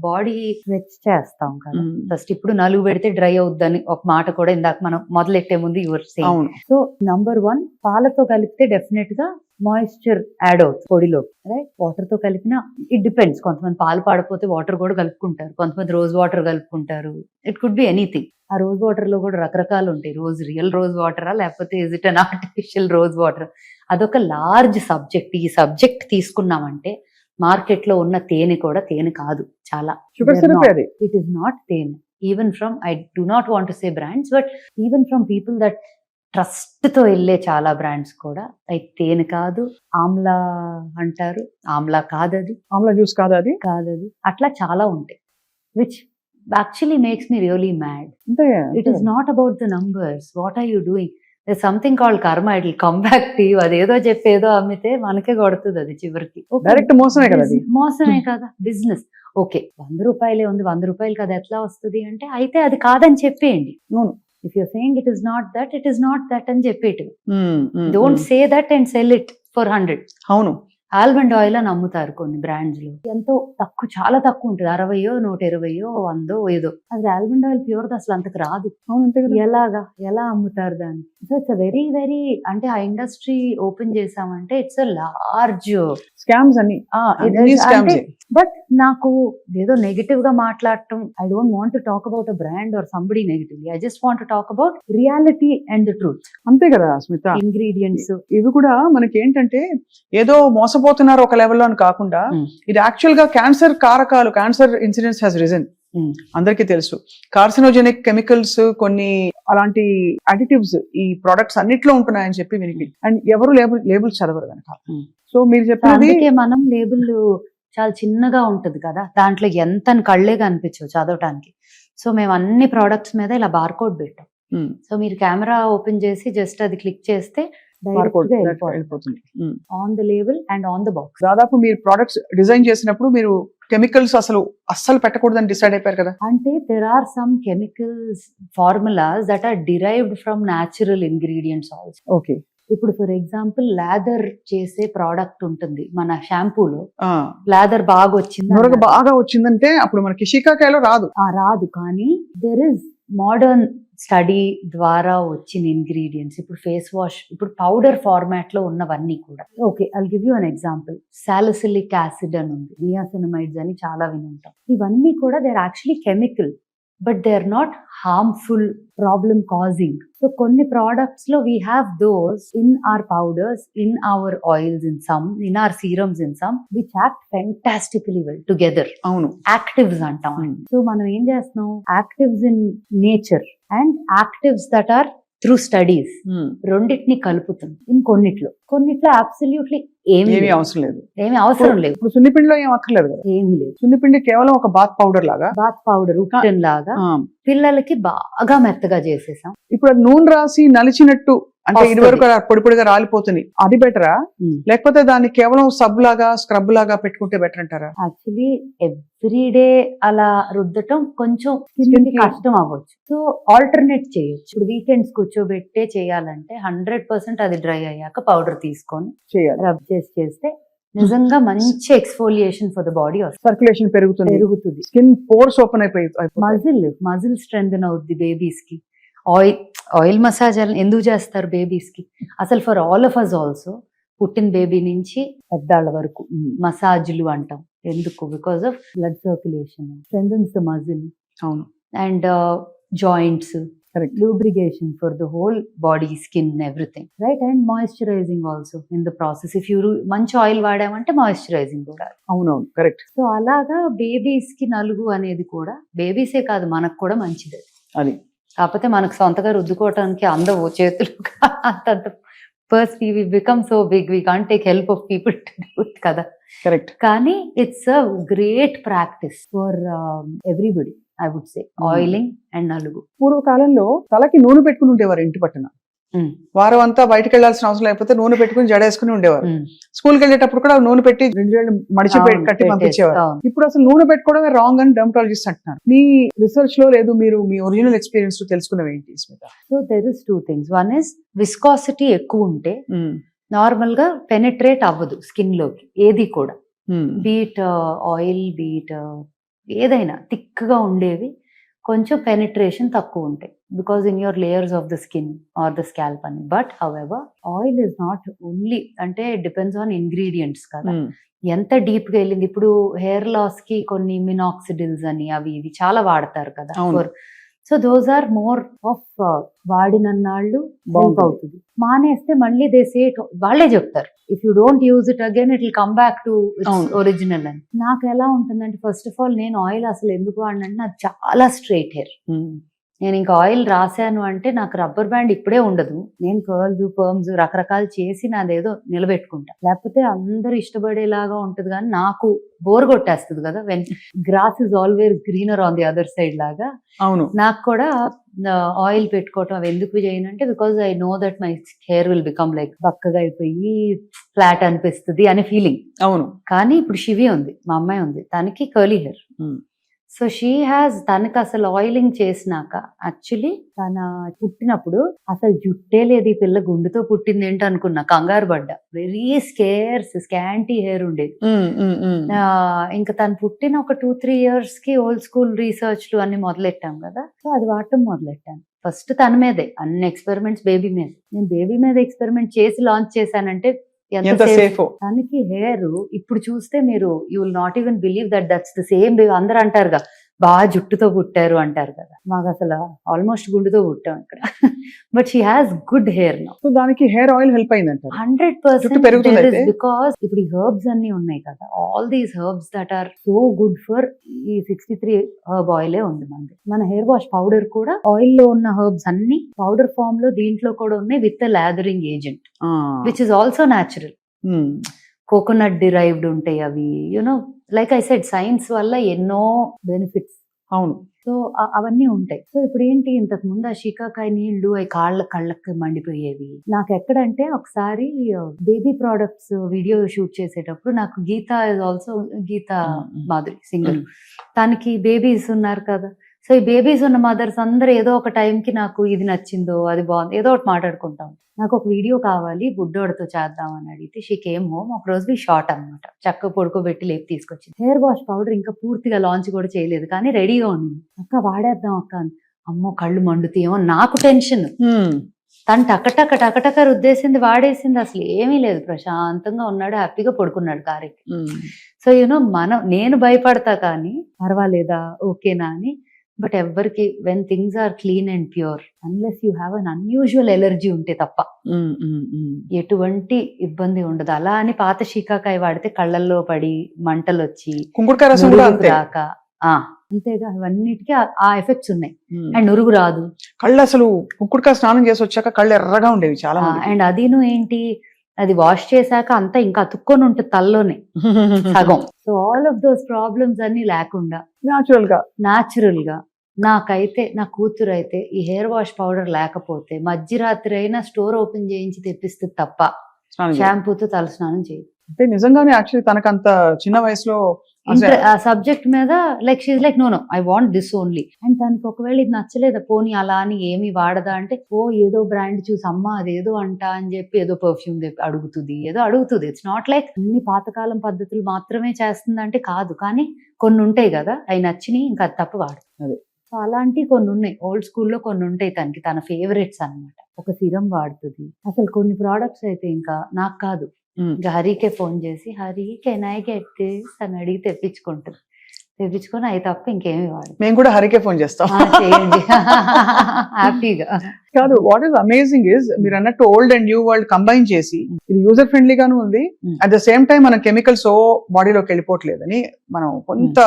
బాడీ స్ట్రెచ్ చేస్తాం కదా ఫస్ట్. ఇప్పుడు నలుగు పెడితే డ్రై అవుద్దని ఒక మాట కూడా ఇందాక మనం మొదలెట్టే ముందు యువర్ సేయింగ్. అవును. సో నంబర్ 1 పాలతో కలిపితే డెఫినెట్ గా మాయిశ్చర్ యాడ్ అవుతుంది పొడిలో, రైట్? వాటర్ తో కలిపిన ఇట్ డిపెండ్స్, కొంతమంది పాలు పాడపోతే వాటర్ కూడా కలుపుకుంటారు, కొంతమంది రోజ్ వాటర్ కలుపుకుంటారు, ఇట్ కుడ్ బి ఎనీథింగ్. ఆ రోజ్ వాటర్ లో కూడా రకరకాలు ఉంటాయి. రియల్ రోజ్ వాటరా లేకపోతే is it an artificial rose water? అదొక లార్జ్ సబ్జెక్ట్. ఈ సబ్జెక్ట్ తీసుకున్నామంటే మార్కెట్ లో ఉన్న తేనె కూడా తేనె కాదు, చాలా షుగర్ సిరప్ అది. ఇట్ ఈస్ నాట్ తేనె. Even from, I do not want to say brands, but even from people that trust తో వెళ్ళే చాలా బ్రాండ్స్ కూడా అది తేనె కాదు, ఆమ్లా అంటారు, ఆమ్లా కాదది, ఆమ్లా జ్యూస్ కాదు అది, కాదది, అట్లా చాలా ఉంటాయి which actually makes me really mad. అంతే. It is not about the numbers, what are you doing? Something called karma, it will come back to you. అదేదో చెప్పేదో అమ్మితే మనకే కొడుతుంది అది చివరికి. డైరెక్ట్ మోసమే కదా అది. మోసమే కదా బిజినెస్. ఓకే 100 రూపాయలే ఉంది, 100 రూపాయలు కదా ఎట్లా వస్తుంది అంటే, అయితే అది కాదని చెప్పేయండి. అవును. If you're saying it is not that, it is not that అని చెప్పేటి. Don't say that and sell it for 100. అవును. ఆల్మండ్ ఆయిల్ అని అమ్ముతారు కొన్ని బ్రాండ్స్ లో, ఎంతో తక్కువ, చాలా తక్కువ ఉంటుంది, 60, 120, 100 ఏదో. అది ఆల్మండ్ ఆయిల్ ప్యూర్ అసలు అంతకు రాదు. అవును, అంతే కదా. ఎలా అమ్ముతారు దాన్ని? సో ఇట్స్ వెరీ వెరీ, అంటే ఆ ఇండస్ట్రీ ఓపెన్ చేసామంటే ఇట్స్ అ లార్జ్ స్కామ్స్ అన్ని. బట్ నాకు ఏదో నెగటివ్ గా మాట్లాడటం, I don't want to talk about a brand or somebody negatively, I just want to talk about reality and the truth. అంతే కదా స్మిత. ఇంగ్రీడియంట్స్ ఇవి కూడా మనకి ఏంటంటే ఏదో మోసపోతున్నారు ఒక లెవెల్లో అని కాకుండా, ఇది యాక్చువల్ గా క్యాన్సర్ కారకాలు, క్యాన్సర్ ఇన్సిడెన్స్ హ్యాస్ రిజన్. అందరికీ తెలుసు కార్సినోజెనిక్ కెమికల్స్, కొన్ని అలాంటి అడిటివ్స్ ఈ ప్రొడక్ట్స్ అన్నిట్లో ఉంటున్నాయని చెప్పి వినికి, అండ్ ఎవరు లేబుల్స్ చదవరు కనుక. సో మీరు చెప్పినది, అందుకే మనం లేబుల్ చాలా చిన్నగా ఉంటది కదా, దాంట్లో ఎంత కళ్ళే కనిపించవు చదవటానికి. సో మేము అన్ని ప్రోడక్ట్స్ మీద ఇలా బార్కోడ్ పెట్టాం. సో మీరు కెమెరా ఓపెన్ చేసి జస్ట్ అది క్లిక్ చేస్తే వెళ్ళిపోతుంది on the label and on the box. దాదాపు మీరు ప్రొడక్ట్స్ డిజైన్ చేసినప్పుడు మీరు కెమికల్స్ అస్సలు పెట్టకూడదని డిసైడ్ అయిపోయారు కదా? అంటే there are some chemicals formulas that are derived from natural ingredients also. Okay. ఇప్పుడు ఫర్ ఎగ్జాంపుల్ లాదర్ చేసే ప్రోడక్ట్ ఉంటుంది మన షాంపూలో, లాదర్ బాగా వచ్చింది, బాగా వచ్చిందంటే అప్పుడు మనకి షికాకాయలో రాదు. రాదు, కానీ దెర్ ఇస్ మోడర్న్ స్టడీ ద్వారా వచ్చిన ఇంగ్రీడియంట్స్. ఇప్పుడు ఫేస్ వాష్, ఇప్పుడు పౌడర్ ఫార్మాట్ లో ఉన్నవన్నీ కూడా. Okay, I'll give you an example. Salicylic acid అని ఉంది, నియాసినమైడ్స్ అని చాలా విని ఉంటాం. ఇవన్నీ కూడా they are actually chemical, but they are not harmful, problem causing. So కొన్ని ప్రోడక్ట్స్ లో we have those in our powders, in our oils, in some, in our serums, in some which act fantastically well together. అవును, actives అంటాం. So మనం ఏం చేస్తున్నాం, actives in nature and actives that or through studies, రెండింటిని కలుపుతుంది. In కొన్నిట్లో absolutely ఏమీ అవసరం లేదు. ఇప్పుడు సున్నిపిండిలో ఏం అక్కర్లేదు కదా, ఏమీ లేదు. సున్నిపిండి కేవలం ఒక బాత్ పౌడర్ లాగా, ఉప్టన్ లాగా పిల్లలకి బాగా మెత్తగా చేసేసాం. ఇప్పుడు అది నూనె రాసి నలిచినట్టు, అంటే ఇది వరకు పొడి పొడిగా రాలిపోతుంది, అది బెటరా? లేకపోతే దాన్ని కేవలం సబ్ లాగా, స్క్రబ్ లాగా పెట్టుకుంటే బెటర్ అంటారా? యాక్చువల్లీ ఎవ్రీడే అలా రుద్దటం కొంచెం స్కిన్ కి కష్టం అవ్వచ్చు. సో ఆల్టర్నేట్ చేయొచ్చు. ఇప్పుడు వీకెండ్స్ కూర్చోబెట్టే చేయాలంటే 100% అది డ్రై అయ్యాక పౌడర్ తీసుకొని రబ్ చేస్తే నిజంగా మంచి ఎక్స్ఫోలియేషన్ ఫర్ ద బాడీ వస్తుంది, సర్క్యులేషన్ పెరుగుతుంది, స్కిన్ పోర్స్ ఓపెన్ అయిపోయి, మజిల్ స్ట్రెంథెన్ అవుద్ది బేబీస్ కి. ఆయిల్ మసాజ్ ఎందుకు చేస్తారు బేబీస్ కి? అసలు for all of us also, పుట్టిన బేబీ నుంచి పెద్దాళ్ళ వరకు మసాజ్లు అంటాం. ఎందుకు? Because of blood circulation, strengthens the muscle. అవును. And joints, Correct. lubrication for the whole body, skin, everything, right? And moisturizing also in the process. If you మంచి oil వాడామంటే మాయిశ్చరైజింగ్ కూడా. అవునవును, కరెక్ట్. సో అలాగా బేబీస్ కి నలుగు అనేది కూడా బేబీసే కాదు మనకు కూడా మంచిది. అది కాకపోతే మనకు సొంతగా రుద్దుకోవటానికి అందవు చేతులు అంతంత. First we become so big, we can't take help of people to do it కదా. కరెక్ట్. కానీ it's a great practice for everybody, I would say. Oiling and నలుగు. పూర్వకాలంలో తలకి నూనె పెట్టుకుని ఉండేవారు ఇంటి పట్టున. వారం అంతా బయటకు వెళ్లాల్సిన అవసరం లేకపోతే నూనె పెట్టుకుని జడేసుకుని ఉండేవారు. స్కూల్కి వెళ్ళేటప్పుడు కూడా నూనె పెట్టి 2 వేళ్ళు మడిచి కట్టి పంపించేవారు. ఇప్పుడు అసలు నూనె పెట్టుకోవడమే రాంగ్ అని డెర్మటాలజిస్ట్ అంటున్నారు. మీ రీసెర్చ్ లో లేదు, మీరు మీ ఒరిజినల్ ఎక్స్పీరియన్స్ లో తెలుసుకున్నవి ఏంటి? So there is 2 things. One is viscosity ఎక్కువ ఉంటే నార్మల్ గా పెనిట్రేట్ అవ్వదు స్కిన్ లోకి ఏది కూడా. బీట్ ఆయిల్, బీట్ ఏదైనా థిక్ గా ఉండేవి కొంచెం పెనిట్రేషన్ తక్కువ ఉంటాయి, because in your layers of the skin or the scalp అని. But however oil is not only, అంటే డిపెండ్స్ ఆన్ ఇంగ్రీడియంట్స్ కదా, ఎంత డీప్ గా వెళ్ళింది. ఇప్పుడు హెయిర్ లాస్ కి కొన్ని మినాక్సిడిల్స్ అని అవి ఇవి చాలా వాడతారు కదా. So those are more of వాడినన్నాళ్ళు హెల్ప్ అవుతుంది. మానేస్తే మళ్ళీ దే సే, వాళ్ళే చెప్తారు if you don't use it again it will come back to original అని. నాకు ఎలా ఉంటుందంటే ఫస్ట్ ఆఫ్ ఆల్ నేను ఆయిల్ అసలు ఎందుకు వాడినంటే నాకు చాలా స్ట్రైట్ హెయిర్. నేను ఇంకా ఆయిల్ రాశాను అంటే నాకు రబ్బర్ బ్యాండ్ ఇప్పుడే ఉండదు. నేను కర్ల్స్, పర్మ్స్ రకరకాలు చేసి నాదేదో నిలబెట్టుకుంటా, లేకపోతే అందరూ ఇష్టపడేలాగా ఉంటది. కానీ నాకు బోర్ కొట్టేస్తుంది కదా, when grass is always greener on the other side లాగా. అవును, నాకు కూడా ఆయిల్ పెట్టుకోవటం అవి ఎందుకు చేయను అంటే because I know that my hair will become like బక్కగా అయిపోయి ఫ్లాట్ అనిపిస్తుంది అనే ఫీలింగ్. అవును. కానీ ఇప్పుడు శివి ఉంది, మా అమ్మాయి ఉంది, తనకి curly hair. So she has, తనకి అసలు ఆయిలింగ్ చేసినాక యాక్చువల్లీ తన పుట్టినప్పుడు అసలు జుట్టే లేదు, ఈ పిల్ల గుండుతో పుట్టింది ఏంటి అనుకున్నా, కంగారు పడ్డా. వెరీ స్కాంటీ హెయిర్ ఉండేది. ఇంకా తను పుట్టిన ఒక 2-3 years కి ఓల్డ్ స్కూల్ రీసెర్చ్లు అన్ని మొదలెట్టాం కదా. సో అది వాడటం మొదలెట్టాను. ఫస్ట్ తన మీదే అన్ని ఎక్స్పెరిమెంట్స్, బేబీ మీద. నేను బేబీ మీద ఎక్స్పెరిమెంట్ చేసి లాంచ్ చేశానంటే ఎంత సేఫ్. తనకి హెయిర్ ఇప్పుడు చూస్తే మీరు you will not even believe that that's the same baby. అందరూ అంటారుగా బాగా జుట్టుతో పుట్టారు అంటారు కదా, మాకు అసలు ఆల్మోస్ట్ గుండుతో పుట్టాం ఇక్కడ. But she has good hair now. So దానికి హెయిర్ ఆయిల్ హెల్ప్ అయిందంట 100%. బికాస్ ఇప్పుడు ఈ హెర్బ్స్ అన్ని ఉన్నాయి కదా, all these herbs that are so good for, ఈ 63 హెర్బ్ ఆయిలే ఉంది మనది. మన హెయిర్ వాష్ పౌడర్ కూడా ఆయిల్ లో ఉన్న హెర్బ్స్ అన్ని పౌడర్ ఫామ్ లో దీంట్లో కూడా ఉన్నాయి with lathering agent which is also natural. Coconut derived ఉంటాయి అవి. You know like I said science వల్ల ఎన్నో బెనిఫిట్స్. అవును. సో అవన్నీ ఉంటాయి. సో ఇప్పుడు ఏంటి, ఇంతకు ముందు ఆ షికాకాయ నీళ్లు అవి కళ్ళకి మండిపోయేవి. నాకు ఎక్కడంటే ఒకసారి బేబీ ప్రోడక్ట్స్ వీడియో షూట్ చేసేటప్పుడు నాకు Geeta is also, Geeta Madhuri singer, తనకి బేబీస్ ఉన్నారు కదా. సో ఈ బేబీస్ ఉన్న మదర్స్ అందరూ ఏదో ఒక టైంకి నాకు ఇది నచ్చిందో అది బాగుంది ఏదో ఒకటి మాట్లాడుకుంటాం. నాకు ఒక వీడియో కావాలి బుడ్డోడితో చేద్దామని అడిగితే షీ కేమ్ హోమ్. ఒక రోజు షార్ట్ అనమాట, చక్క పడుకోబెట్టి లేపి తీసుకొచ్చింది. హెయిర్ వాష్ పౌడర్ ఇంకా పూర్తిగా లాంచ్ కూడా చేయలేదు కానీ రెడీగా ఉంది. అక్క వాడేద్దాం అక్క. అమ్మో కళ్ళు మండుతాయేమో నాకు టెన్షన్. తను టకటక రుద్దేసింది, వాడేసింది, అసలు ఏమీ లేదు, ప్రశాంతంగా ఉన్నాడు, హ్యాపీగా పడుకున్నాడు కారెక్కి. సో యూనో నేను భయపడతా కానీ పర్వాలేదా ఓకేనా అని. బట్ ఎవ్వరికి when things are clean and pure, unless you have an unusual allergy ఉంటే తప్ప ఎటువంటి ఇబ్బంది ఉండదు. అలా అని పాత షీకాకాయ వాడితే కళ్ళల్లో పడి మంటలు వచ్చి రాక, అంతేగా ఇవన్నిటికీ ఆ ఎఫెక్ట్స్ ఉన్నాయి. అండ్ నురుగు రాదు. కళ్ళు అసలు కుంకుడుకాయ స్నానం చేసి వచ్చాక కళ్ళు ఎర్రగా ఉండేవి చాలా. అండ్ అదిను ఏంటి, అది వాష్ చేశాక అంతా ఇంకా అతుక్కొని ఉంటుంది తల్లోనే సగం. So all of those problems అన్ని లేకుండా న్యాచురల్ గా నాకైతే, నా కూతురు అయితే ఈ హెయిర్ వాష్ పౌడర్ లేకపోతే మధ్యరాత్రి అయినా స్టోర్ ఓపెన్ చేయించి తెప్పిస్తుంది తప్ప షాంపూతో తల స్నానం చేయదు. అంటే నిజంగానే యాక్చువల్లీ తనకంత చిన్న వయసులో ఆ సబ్జెక్ట్ మీద like she's like no I want this only. And తనకి ఒకవేళ ఇది నచ్చలేదా, పోనీ అలా అని ఏమి వాడదా అంటే, ఏదో బ్రాండ్ చూసి అమ్మ అదేదో అంట అని చెప్పి ఏదో పర్ఫ్యూమ్ అడుగుతుంది, ఏదో అడుగుతుంది. ఇట్స్ నాట్ లైక్ అన్ని పాతకాలం పద్ధతులు మాత్రమే చేస్తుందంటే కాదు, కానీ కొన్ని ఉంటాయి కదా అవి నచ్చినాయి, ఇంకా అది తప్ప వాడు. సో అలాంటివి కొన్ని ఉన్నాయి, ఓల్డ్ స్కూల్లో కొన్ని ఉంటాయి తనకి, తన ఫేవరెట్స్ అనమాట. ఒక సిరం వాడుతుంది. అసలు కొన్ని ప్రోడక్ట్స్ అయితే ఇంకా నాకు కాదు, ఇంకా హరికే ఫోన్ చేసి Hari can I get this అని అడిగి తెప్పించుకుంటుంది. తెప్పించుకొని అవి తప్ప ఇంకేమి వాడు. మేము కూడా హరికే ఫోన్ చేస్తాం. చేయండి హ్యాపీగా. కాదు, వాట్ ఈస్ అమేజింగ్ ఇస్ మీరు అన్నట్టు old and new world combine చేసి ఇది యూజర్ ఫ్రెండ్లీ గాను ఉంది. అట్ ద సేమ్ టైం మన కెమికల్స్ బాడీలోకి వెళ్ళిపోవట్లేదని మనం కొంత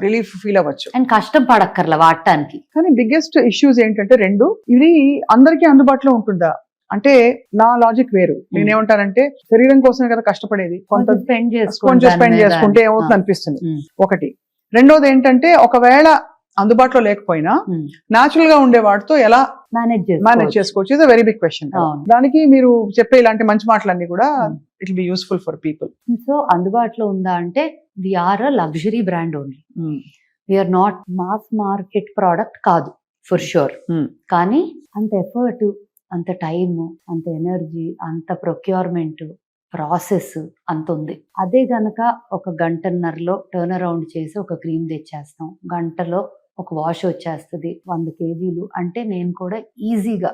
రిలీఫ్ ఫీల్ అవ్వచ్చు. అండ్ కష్టం పడక్కర్ల వాడటానికి. కానీ బిగ్గెస్ట్ ఇష్యూస్ ఏంటంటే రెండు, ఇది అందరికీ అందుబాటులో ఉంటుందా అంటే నా లాజిక్ వేరు. నేనేమంటానంటే శరీరం కోసమే కదా కష్టపడేది, కొంత స్పెండ్ స్పెండ్ చేసుకుంటే ఏమవుతుంది అనిపిస్తుంది ఒకటి. రెండోది ఏంటంటే ఒకవేళ అందుబాటులో లేకపోయినా న్యాచురల్ గా ఉండే వాటితో ఎలా మేనేజ్ చేసుకోవచ్చు, is a very big question. దానికి మీరు చెప్పే ఇలాంటి మంచి మాటలన్నీ కూడా it will be useful for people. So అందుబాటులో ఉందా అంటే we're a luxury brand only, we're not mass market product కాదు ఫర్ షూర్. కానీ అంత ఎఫర్ట్, అంత టైమ్, అంత ఎనర్జీ, అంత ప్రొక్యూర్మెంట్ ప్రాసెస్ అంత ఉంది. అదే గనక ఒక గంటన్నరలో టర్న్ అరౌండ్ చేసి ఒక క్రీమ్ తెచ్చేస్తాం, గంటలో ఒక వాష్ వచ్చేస్తుంది 100 kgs అంటే నేను కూడా ఈజీగా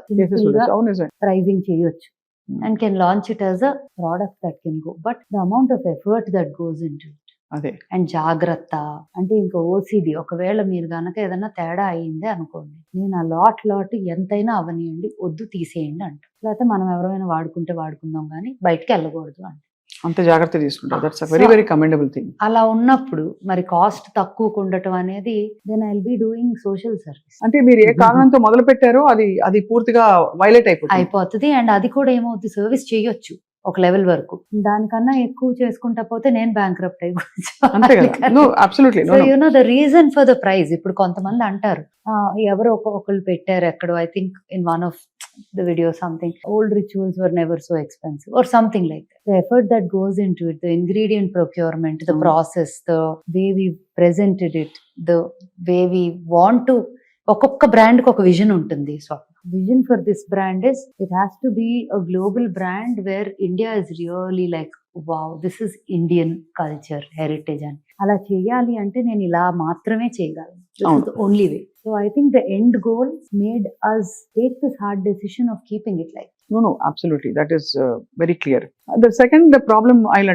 ప్రైజింగ్ చేయొచ్చు and can launch it as a product that can go. But the amount of effort that goes in to అదే అండ్ జాగ్రత్త అంటే ఇంకా ఓసిడి. ఒకవేళ మీరు గనక ఏదైనా తేడా అయ్యిందే అనుకోండి, నేను ఆ లాట్ ఎంతైనా అవనియండి, వద్దు తీసేయండి అంట. లేకపోతే మనం ఎవరైనా వాడుకుంటే వాడుకుందాం కానీ బయటకి వెళ్ళకూడదు అంట. అంత జాగ్రత్త తీసుకుంటారు. That's a very very commendable thing. అలా ఉన్నప్పుడు మరి కాస్ట్ తక్కువ ఉండటం అనేది then I will be doing social service. అంటే మీరు ఏ కారణంతో మొదలు పెట్టారో అది పూర్తిగా వైలేట్ అయిపోతుంది. అండ్ అది కూడా ఏమవుతుంది, సర్వీస్ చేయొచ్చు ఒక లెవెల్ వరకు. దానికన్నా ఎక్కువ చేసుకుంటా పోతే నేను బ్యాంక్రప్ట్ అయిపోయి the reason for the price. ఇప్పుడు కొంతమంది అంటారు ఎవరో ఒకళ్ళు పెట్టారు ఎక్కడో, I think in one of the video something, old rituals were never so expensive or something like that. The effort that goes into it, the ingredient procurement, the process, the way we presented it, the way we want to, ఒక్కొక్క brand కి ఒక vision ఉంటుంది. So vision for this brand is it has to be a global brand where India is really like wow this is Indian culture heritage అని. అలా చేయాలి అంటే నేను ఇలా మాత్రమే చేయగలను. This is the only way. So I think the end goal made us take this hard decision of keeping it like. No, absolutely. That is very clear. The second problem I'll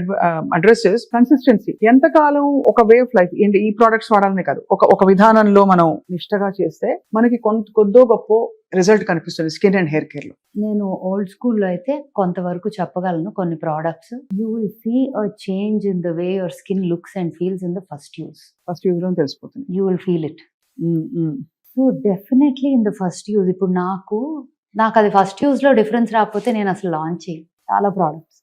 address is consistency. ఎంతకాలం ఒక way of life ఏంటి, ఈ products వాడాలనే కాదు, ఒక విధానంలో మనం నిష్టగా చేస్తే మనకి కొద్దో గొప్ప రిజల్ట్ కనిపిస్తుంది స్కిన్ అండ్ హెయిర్ కేర్ లో. నేను ఓల్డ్ స్కూల్లో అయితే కొంతవరకు చెప్పగలను. కొన్ని products you will see a change in the way your skin looks and feels in the first use లో తెలిసిపోతుంది. You will feel it. So definitely in the first use. ఇప్పుడు నాకు అది ఫస్ట్ యూజ్ లో డిఫరెన్స్ రాకపోతే నేను అసలు launch చేయి. చాలా products,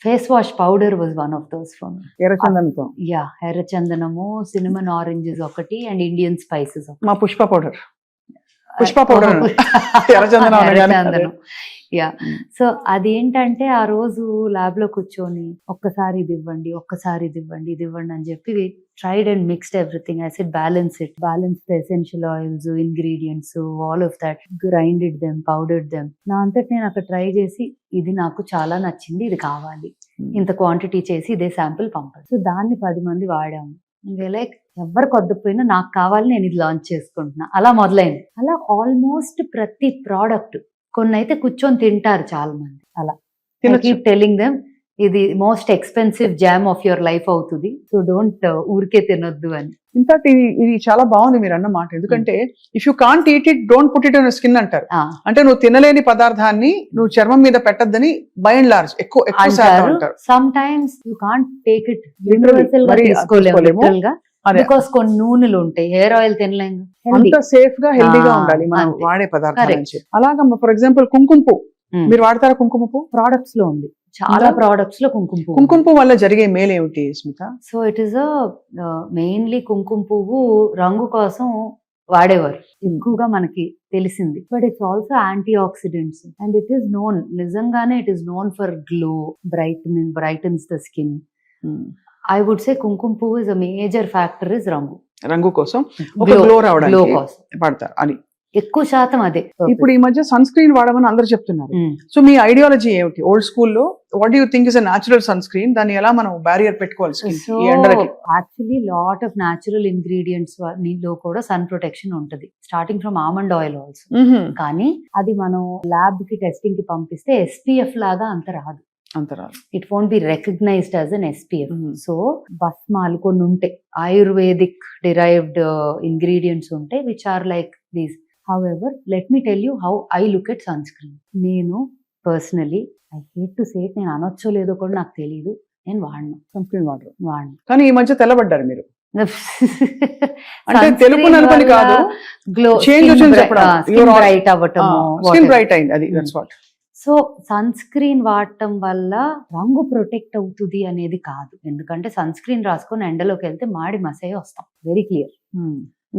face wash powder was one of those for me. ఎర్రచందనంతో ఎర్రచందనము, సినిమన్ ఆరెంజెస్ ఒకటి అండ్ ఇండియన్ స్పైసెస్. మా పుష్ప పౌడర్ ఎర్రచందనం. యా. సో అదేంటంటే ఆ రోజు ల్యాబ్ లో కూర్చొని ఒక్కసారి ఇది ఇవ్వండి, ఒక్కసారి ఇది ఇవ్వండి, ఇది ఇవ్వండి అని చెప్పి tried and mixed everything. I said balance the essential oils, ingredients, all of that, grinded them, powdered them. నా అంతటి నేను అక్కడ ట్రై చేసి ఇది నాకు చాలా నచ్చింది, ఇది కావాలి, ఇంత క్వాంటిటీ చేసి ఇదే శాంపుల్ పంపాలి. సో దాన్ని 10 మంది వాడాము. లైక్ ఎవరు కొద్దపోయినా నాకు కావాలి, నేను ఇది లాంచ్ చేసుకుంటున్నా. అలా మొదలైంది. అలా ఆల్మోస్ట్ ప్రతి ప్రోడక్ట్, కొన్ని అయితే కూర్చొని తింటారు చాలా మంది. అలా కీప్ టెల్లింగ్ దెమ్ ఇది most expensive jam of your life అవుతుంది, సో డోంట్ ఊరికే తినొద్దు అని. ఇన్ఫాక్ట్ ఇది చాలా బాగుంది మీరు అన్న మాట. ఎందుకంటే if you can't eat it don't put it on skin అంటారు. అంటే నువ్వు తినలేని పదార్థాన్ని నువ్వు చర్మం మీద పెట్టద్దని బై అండ్ లార్జ్ ఎక్కువ అంటారు. Some times you can't take it universal గా తీసుకోలేము బికాస్ కొన్ని నూనెలు ఉంటాయి, హెయిర్ ఆయిల్ తినలేము. అంత సేఫ్ గా హెల్దీగా ఉండాలి మనం వాడే పదార్థాలు. అలాగా ఫర్ ఎగ్జాంపుల్ కుంకుమ పువ్వు మీరు వాడతారా? కుంకుమ పువ్వు ప్రోడక్ట్స్ లో ఉంది, చాలా ప్రోడక్ట్స్ లో కుంకుమ పువ్వు వల్ల జరిగే మేలు ఏమిటి Smita? So it is mainly కుంకుమ పువ్వు రంగు కోసం వాడేవారు ఎక్కువగా మనకి తెలిసింది. But it's also antioxidants and it is known, నిజంగానే it is known for glow, brightens the skin. I would say kumkuma puvvu is a major factor is రంగు కోసం, గ్లో రావడానికి వాడతారు అని ఎక్కువ శాతం అదే. ఇప్పుడు ఈ మధ్య సన్ స్క్రీన్ వాడమని అందరూ చెప్తున్నారు. సో మీ ఐడియాలజీ ఏమిటి? ఓల్డ్ స్కూల్లో what you think is a natural sun screen, దాన్ని ఎలా మనం బ్యారియర్ పెట్టుకోవాలి? Actually lot of natural ingredients లో కూడా సన్ ప్రొటెక్షన్ ఉంటుంది, starting from almond oil also. కానీ అది మనం ల్యాబ్ కి టెస్టింగ్ కి పంపిస్తే SPF లాగా అంత రాదు. అంతరాలు. It won't be recognized as an SPF. Mhm. So భస్మాలు కొన్ని ఉంటాయి, ఆయుర్వేదిక్ డిరైవ్డ్ ఇంగ్రీడియంట్స్ ఉంటాయి which are like these. However let me tell you how I look at sunscreen. నేను personally, I hate to say it, నేను అనొచ్చో లేదో కూడా నాకు తెలియదు, నేను వాడను. సన్ స్క్రీన్ వాడరు. వాడను. కానీ ఈ మధ్య తెల్లబడ్డారు మీరు. అంటే తెలుపు నలుపని కాదు, గ్లో, చేంజ్ వచ్చింది చెప్పడం. స్కిన్ బ్రైట్ అవ్వటము, స్కిన్ బ్రైట్ అయింది, అది that's what. So sunscreen వాడటం వల్ల రంగు ప్రొటెక్ట్ అవుతుంది అనేది కాదు. ఎందుకంటే సన్ స్క్రీన్ రాసుకొని ఎండలోకి వెళ్తే మాడి మసే వస్తాం, వెరీ క్లియర్.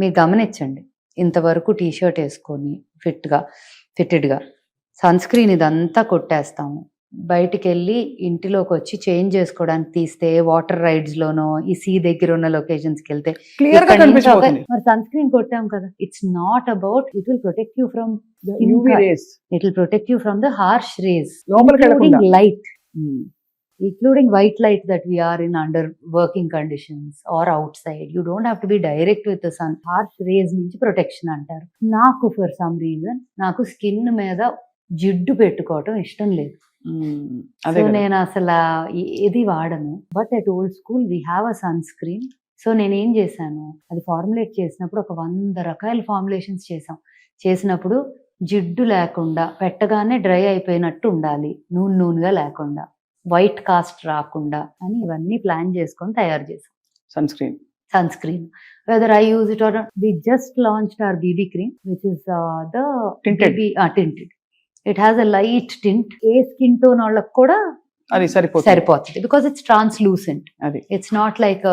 మీరు గమనించండి, ఇంతవరకు టీ షర్ట్ వేసుకొని ఫిట్టెడ్గా సన్ స్క్రీన్ ఇదంతా కొట్టేస్తాము, బయటికి వెళ్ళి ఇంటిలోకి వచ్చి చేంజ్ చేసుకోవడానికి తీస్తే వాటర్ రైడ్స్ లోనో ఈ సీ దగ్గర ఉన్న లొకేషన్స్ కి వెళ్తే క్లియర్ గా కనిపించబోతుంది. మరి సన్ స్క్రీన్ కొట్టాం కదా, it's not about it will protect you from UV rays. It will protect you from the harsh rays, లోపలికి వెళ్ళకుండా. Light, including white light that we are in under working conditions or outside. You don't have to be direct with the sun. Harsh rays నుంచి protection అంటారు. నాకు for some reason నాకు skin మీద జిడ్డు పెట్టుకోవటం ఇష్టం లేదు. అదే సో కదా. నేను అసలు ఏది వాడను. But at old school we have a son screen. So నేనేం చేశాను, అది ఫార్ములేట్ చేసినప్పుడు ఒక 100 రకాల ఫార్ములేషన్స్ చేసినప్పుడు జిడ్డు లేకుండా, పెట్టగానే డ్రై అయిపోయినట్టు ఉండాలి, నూనెగా లేకుండా, వైట్ కాస్ట్ రాకుండా అని ఇవన్నీ ప్లాన్ చేసుకొని తయారు చేసాం sunscreen. Whether I use it or we just launched our BB cream which is the Tinted. tinted. It has a light tint. ఏ స్కిన్ టోన్ వాళ్ళకి కూడా అది సరిపోతుంది బికాస్ ఇట్స్ ట్రాన్స్లూసెంట్. అది ఇట్స్ నాట్ లైక్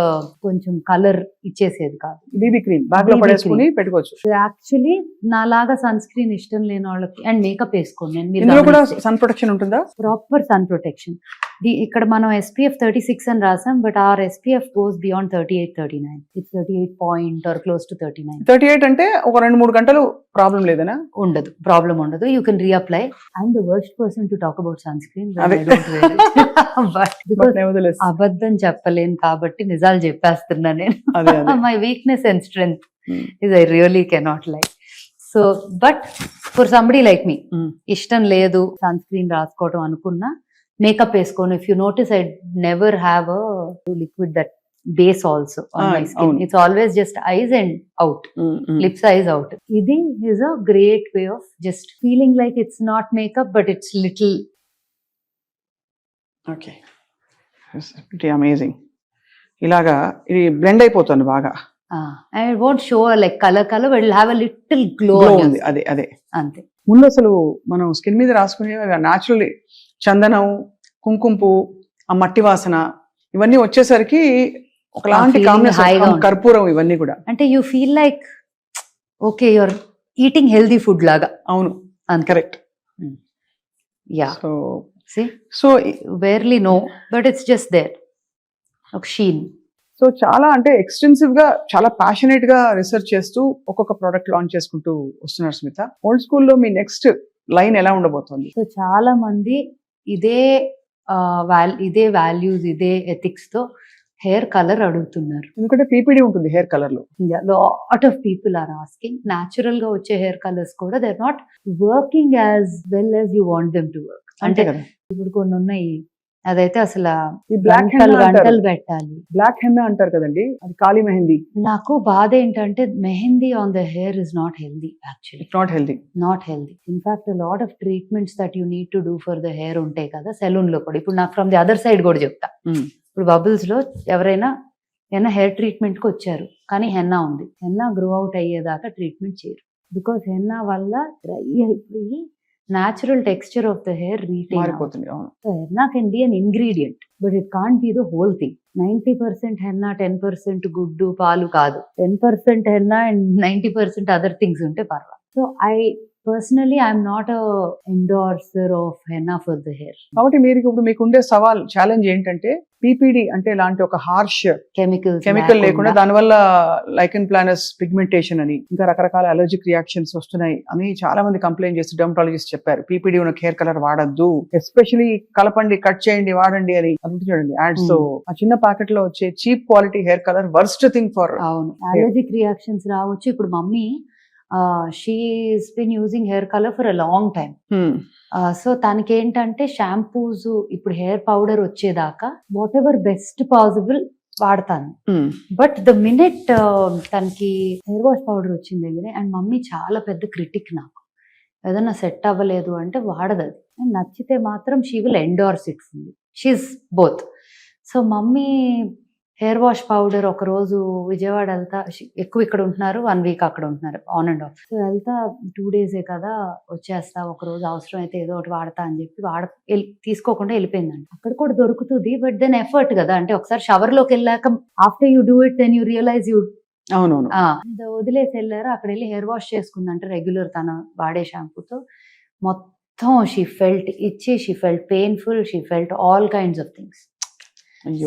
కొంచెం colour ఇచ్చేసేది కాదు. BB cream bag లో BB పడేసుకుని పెట్టుకోవచ్చు. యాక్చువల్లీ నాలాగా సన్ స్క్రీన్ ఇష్టం లేని వాళ్ళకి అండ్ మేకప్ వేసుకోండి, ఇందులో కూడా సన్ ప్రొటెక్షన్ ఉంటుందా? Proper sun protection. ఇక్కడ మనం SPF 36 అని రాసాం, but or SPF goes beyond 38, 39. It's 38 point or close to 39. 38 అంటే ఒక 2-3 గంటలు ప్రాబ్లం లేదనా? ఉండదు, ప్రాబ్లం ఉండదు. You can reapply. I'm the worst person to talk about sunscreen, but because అబద్ధం చెప్పలేను కాబట్టి నిజాలు చెప్పేస్తున్నా నేను. My weakness and strength is I really cannot like. So but for somebody like me, ఇష్టం లేదు సన్ స్క్రీన్ రాసుకోవడం అనుకున్నా, మేకప్ వేసుకోను. If you notice I never have a liquid that base also on my skin. It's always just eyes and out, lips, eyes out. Idi is a great way of just feeling like it's not makeup but it's little. Okay, pretty amazing. ఇలాగా ఇది blend అయిపోతుంది బాగా. And it won't show like color but it'll have a little glow ఉంది. అదే ante. ముందు అసలు మనం skin మీద రాసుకునే న్యాచురల్లీ చందనం, కుంకుమ పువ్వు, ఆ మట్టి వాసన ఇవన్నీ వచ్చేసరికి ఒకలాంటి కాంబినేషన్, కర్పూరం, ఇవన్నీ కూడా అంటే you feel like okay you're eating healthy food లాగా. అవును, correct. Yeah, so so barely no but it's just there ఒక షీన్. సో చాలా అంటే ఎక్స్టెన్సివ్ గా, చాలా ప్యాషనేట్ గా రీసెర్చ్ చేస్తూ ఒక్కొక్క ప్రోడక్ట్ లాంచ్ చేసుకుంటూ వస్తున్నారు స్మిత. ఓల్డ్ స్కూల్లో మీ నెక్స్ట్ లైన్ ఎలా ఉండబోతోంది? సో చాలా మంది ఇదే వాల్యూస్, ఇదే ఎథిక్స్ తో హెయిర్ కలర్ అడుగుతున్నారు. ఎందుకంటే పీపీడీ ఉంటుంది హెయిర్ కలర్ లో. Lot of people are asking. Natural గా వచ్చే హెయిర్ కలర్స్ కూడా they are not working as well as you want them to work. అంటే ఇప్పుడు కొన్ని ఉన్నాయి, అదైతే అసలు గంటలు పెట్టాలి. బ్లాక్ హెన్నా అంటారు కదండి, అది కాళీ మెహందీ. నాకు బాధ ఏంటంటే mehndi on the hair is not healthy. Actually not healthy. In fact lot of treatments that you need to do for the hair ఉంటాయి కదా సెలూన్ లో కూడా. ఇప్పుడు నాకు ఫ్రమ్ ది అదర్ సైడ్ కూడా చెప్తా. ఇప్పుడు బబుల్స్ లో ఎవరైనా హెయిర్ ట్రీట్మెంట్ కి వచ్చారు కానీ హెన్నా ఉంది, హెన్నా గ్రో అవుట్ అయ్యేదాకా ట్రీట్మెంట్ చేయరు. బికాస్ హెన్నా వల్ల డ్రై అయిపోయి natural texture of the hair retain అవుతుంది. So henna can be an ingredient but it can't be the whole thing. 90% henna, 10% గుడ్డు పాలు కాదు. 10% హెన్నా అండ్ 90% అదర్ థింగ్స్ ఉంటే పర్వాలేదు. So personally I'm not a endorser of henna for the hair. కాబట్టి మీరు ఇప్పుడు మీకు ఉండే సవాల్, ఛాలెంజ్ ఏంటంటే పీపీడీ అంటే ఇలాంటి ఒక హార్ష్ కెమికల్ లేకుండా, దానివల్ల లైకెన్ ప్లానస్ పిగ్మెంటేషన్ అని ఇంకా రకరకాల అలర్జిక్ రియాక్షన్స్ వస్తున్నాయి అని చాలా మంది కంప్లైంట్ చేసి డెర్మటాలజిస్ట్ చెప్పారు. పీపీడీ ఉన్న హెయిర్ కలర్ వాడద్దు, ఎస్పెషలీ కలపండి, కట్ చేయండి, వాడండి అని. అది చూడండి యాడ్స్ తో ఆ చిన్న ప్యాకెట్ లో వచ్చే cheap quality hair colour worst thing for. అవును, అలర్జిక్ రియాక్షన్స్ రావచ్చు. ఇప్పుడు mummy she's been using hair colour for a long time. So తనకి ఏంటంటే షాంపూస్ ఇప్పుడు హెయిర్ పౌడర్ వచ్చేదాకా వాట్ ఎవర్ బెస్ట్ పాసిబుల్ వాడతాను. బట్ ద మినిట్ తనకి హెయిర్ వాష్ పౌడర్ వచ్చింది దగ్గరే, అండ్ మమ్మీ చాలా పెద్ద క్రిటిక్ నాకు, ఏదన్నా సెట్ అవ్వలేదు అంటే వాడదు అది, నచ్చితే మాత్రం she will endorse it fully. She's both. So mummy hair wash powder ఒక రోజు విజయవాడ వెళ్తా, ఎక్కువ ఇక్కడ ఉంటున్నారు, 1 week అక్కడ ఉంటున్నారు, ఆన్ అండ్ ఆఫ్. సో వెళ్తా 2 days కదా వచ్చేస్తా, ఒక రోజు అవసరం అయితే ఏదో ఒకటి వాడతా అని చెప్పి తీసుకోకుండా వెళ్ళిపోయిందండి. అక్కడ కూడా దొరుకుతుంది, బట్ దెన్ ఎఫర్ట్ కదా, అంటే ఒకసారి షవర్ లోకి వెళ్ళాక after you do it then you realise you. అవునవును. వదిలేసి వెళ్ళారు. అక్కడ వెళ్ళి హెయిర్ వాష్ చేసుకుందంటే రెగ్యులర్ తన వాడే షాంపూతో. మొత్తం షీ ఫెల్ట్ ఇచ్చి, she felt painful, she felt all kinds of things.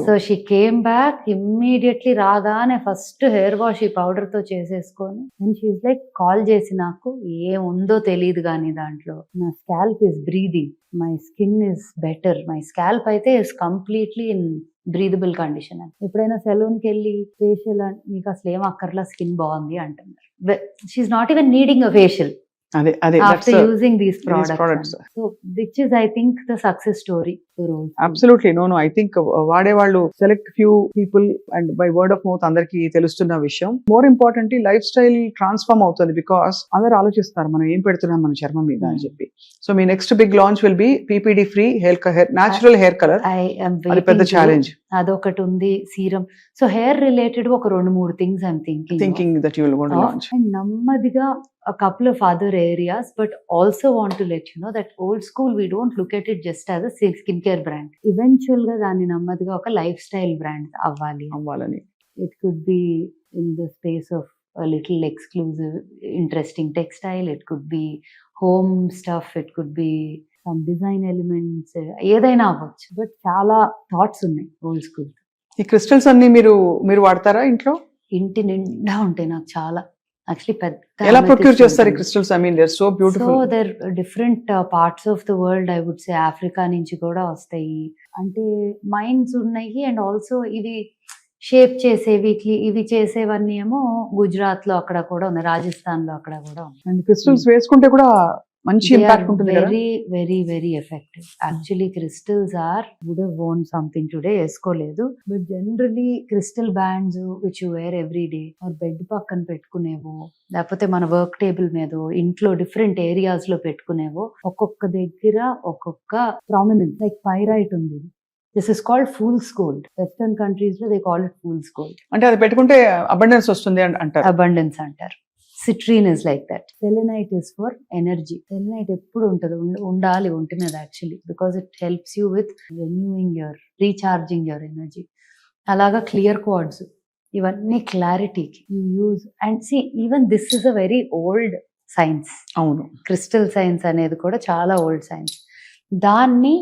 So she came back immediately, రాగానే ఫస్ట్ హెయిర్ వాష్ ఈ పౌడర్ తో చేసేసుకొని, అండ్ షీఈస్ లైక్ కాల్ చేసి నాకు, ఏముందో తెలియదు కానీ దాంట్లో నా scalp is breathing, my skin is better, my scalp అయితే is completely in breathable condition అని. ఎప్పుడైనా సెలూన్కి వెళ్ళి ఫేషియల్ మీకు అసలు ఏం అక్కర్లా, స్కిన్ బాగుంది అంటున్నారు. She's not even needing a facial after using these products. So which is I think the success story for all. Absolutely. No, I think వాడే వాళ్ళు select few people and by word of mouth అందరికి తెలుస్తున్న విషయం. More importantly life style transform అవుతుంది, because అందరు ఆలోచిస్తారు మనం ఏం పెడుతున్నాం మన చర్మం మీద అని చెప్పి. సో మీ next big launch will be PPD free hair natural hair colour. అది పెద్ద ఛాలెంజ్. అదొకటి ఉంది, సీరం. సో హెయిర్ రిలేటెడ్ ఒక 2-3 things I'm thinking that you will go to launch. And నెమ్మదిగా a couple of other areas, but also want to let you know that old school we don't look at it just as a skincare brand. Eventual ga dani nammadiga oka lifestyle brand avvalani. It could be in the space of a little exclusive interesting textile, it could be home stuff, it could be some design elements, ఏదైనా అవ్వచ్చు. But చాలా thoughts ఉన్నాయి old school. ఈ crystals అన్ని మీరు వాడతారా ఇంట్లో? ఇంటి నిండా ఉంటాయి నాకు చాలా. Actually పెద్ద ఎలా ప్రొక్యూర్ చేస్తారు ఈ crystals? I mean they are so beautiful. So there different parts of the world, I would say Africa నుంచి కూడా వస్తాయి. అంటే మైన్స్ ఉన్నాయి, అండ్ ఆల్సో ఇవి షేప్ చేసేవి, ఇవి చేసేవన్నీ ఏమో గుజరాత్ లో అక్కడ కూడా ఉన్నాయి, రాజస్థాన్ లో అక్కడ కూడా ఉన్నాయి. అండ్ క్రిస్టల్స్ వేసుకుంటే కూడా మంచి ఇంపాక్ట్ ఉంటుంది కదా. Very very very effective. Actually crystals would have worn something today, వేసుకోలేదు, but generally crystal bands which you wear every day, or bed పక్కన పెట్టుకునేవో, లేకపోతే మన వర్క్ టేబుల్ మీద ఇంట్లో డిఫరెంట్ ఏరియాస్ లో పెట్టుకునేవో, ఒక్కొక్క దగ్గర ఒక్కొక్క ప్రామినెన్స్. లైక్ పైరైట్ ఉంది, this is called fool's gold. Western countries లో they call it fool's gold. అంటే అది పెట్టుకుంటే అబండెన్స్ వస్తుంది అంటారు. అబండెన్స్ అంటారు. Citrine is like that. Selenite is for energy. Selenite ఎప్పుడు ఉండాలి ఒంటి మీద actually, because it helps you with renewing recharging your energy. అలాగా క్లియర్ క్వార్డ్స్, ఇవన్నీ క్లారిటీకి you use. And see even this is a very old science. అవును, crystal science అనేది కూడా చాలా ఓల్డ్ సైన్స్. దాన్ని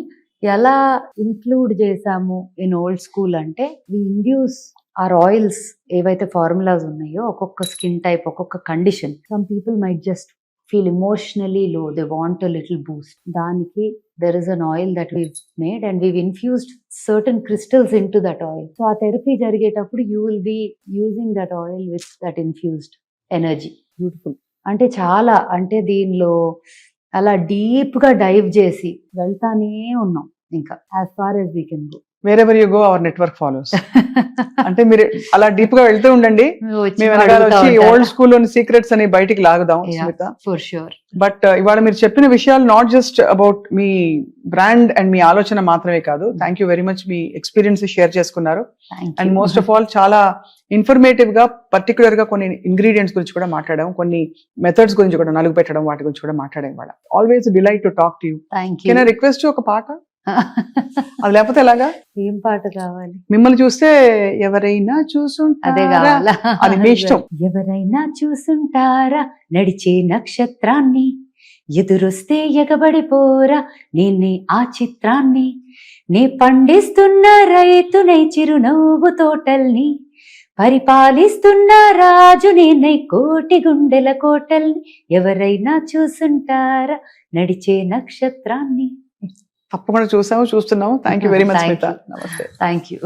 ఎలా ఇంక్లూడ్ చేసాము ఇన్ ఓల్డ్ స్కూల్ అంటే, వి ఇండ్యూస్ ఆర్ ఆయిల్స్ ఏవైతే ఫార్ములాస్ ఉన్నాయో, ఒక్కొక్క స్కిన్ టైప్, ఒక్కొక్క condition. Some people might just feel emotionally low, they want a little boost. దానికి there is an oil that we've made and we've infused certain crystals into that oil. So ఆ therapy జరిగేటప్పుడు you will be using that oil with that infused energy. Beautiful. అంటే చాలా, అంటే దీనిలో అలా deep గా dive చేసి వెళ్తానే ఉన్నాం ఇంకా, as far as we can go. wherever you go our network follows. అంటే మీరు అలా డీప్ గా వెళ్తూ ఉండండి, మేము వెనకాల వచ్చి ఓల్డ్ స్కూల్ లోని సీక్రెట్స్ అని బయటికి లాగుదాం స్మిత. For sure. బట్ ఇవాళ మీరు చెప్పిన విషయాలు నాట్ జస్ట్ అబౌట్ మీ బ్రాండ్ అండ్ మీ ఆలోచన మాత్రమే కాదు, థ్యాంక్ యూ వెరీ మచ్. మీ ఎక్స్పీరియన్స్ షేర్ చేసుకున్నారు, అండ్ మోస్ట్ ఆఫ్ ఆల్ చాలా ఇన్ఫర్మేటివ్ గా, పర్టికులర్ గా కొన్ని ఇంగ్రీడియంట్స్ గురించి కూడా మాట్లాడాం, కొన్ని మెథడ్స్ గురించి కూడా, నలుగు పెట్టడం వాటి గురించి కూడా మాట్లాడాం. ఇవాళ always delight to talk to you. Can I request ఒక పాట? అది లేకపోతే ఎలాగా? ఏం పాట కావాలి? మిమ్మల్ని చూస్తే ఎవరైనా చూసుంటారా, అది మీ ఇష్టం. ఎవరైనా చూసుంటారా నడిచే నక్షత్రాన్ని, ఎదురొస్తే ఎగబడిపోరా నేనే ఆ చిత్రాన్ని, నే పండిస్తున్న రైతునే చిరునవ్వు తోటల్ని, పరిపాలిస్తున్న రాజు నేనై కోటి గుండెల కోటల్ని, ఎవరైనా చూసుంటారా నడిచే నక్షత్రాన్ని. తప్పకుండా చూస్తున్నాము. Thank you very much. నమస్తే. Thank you.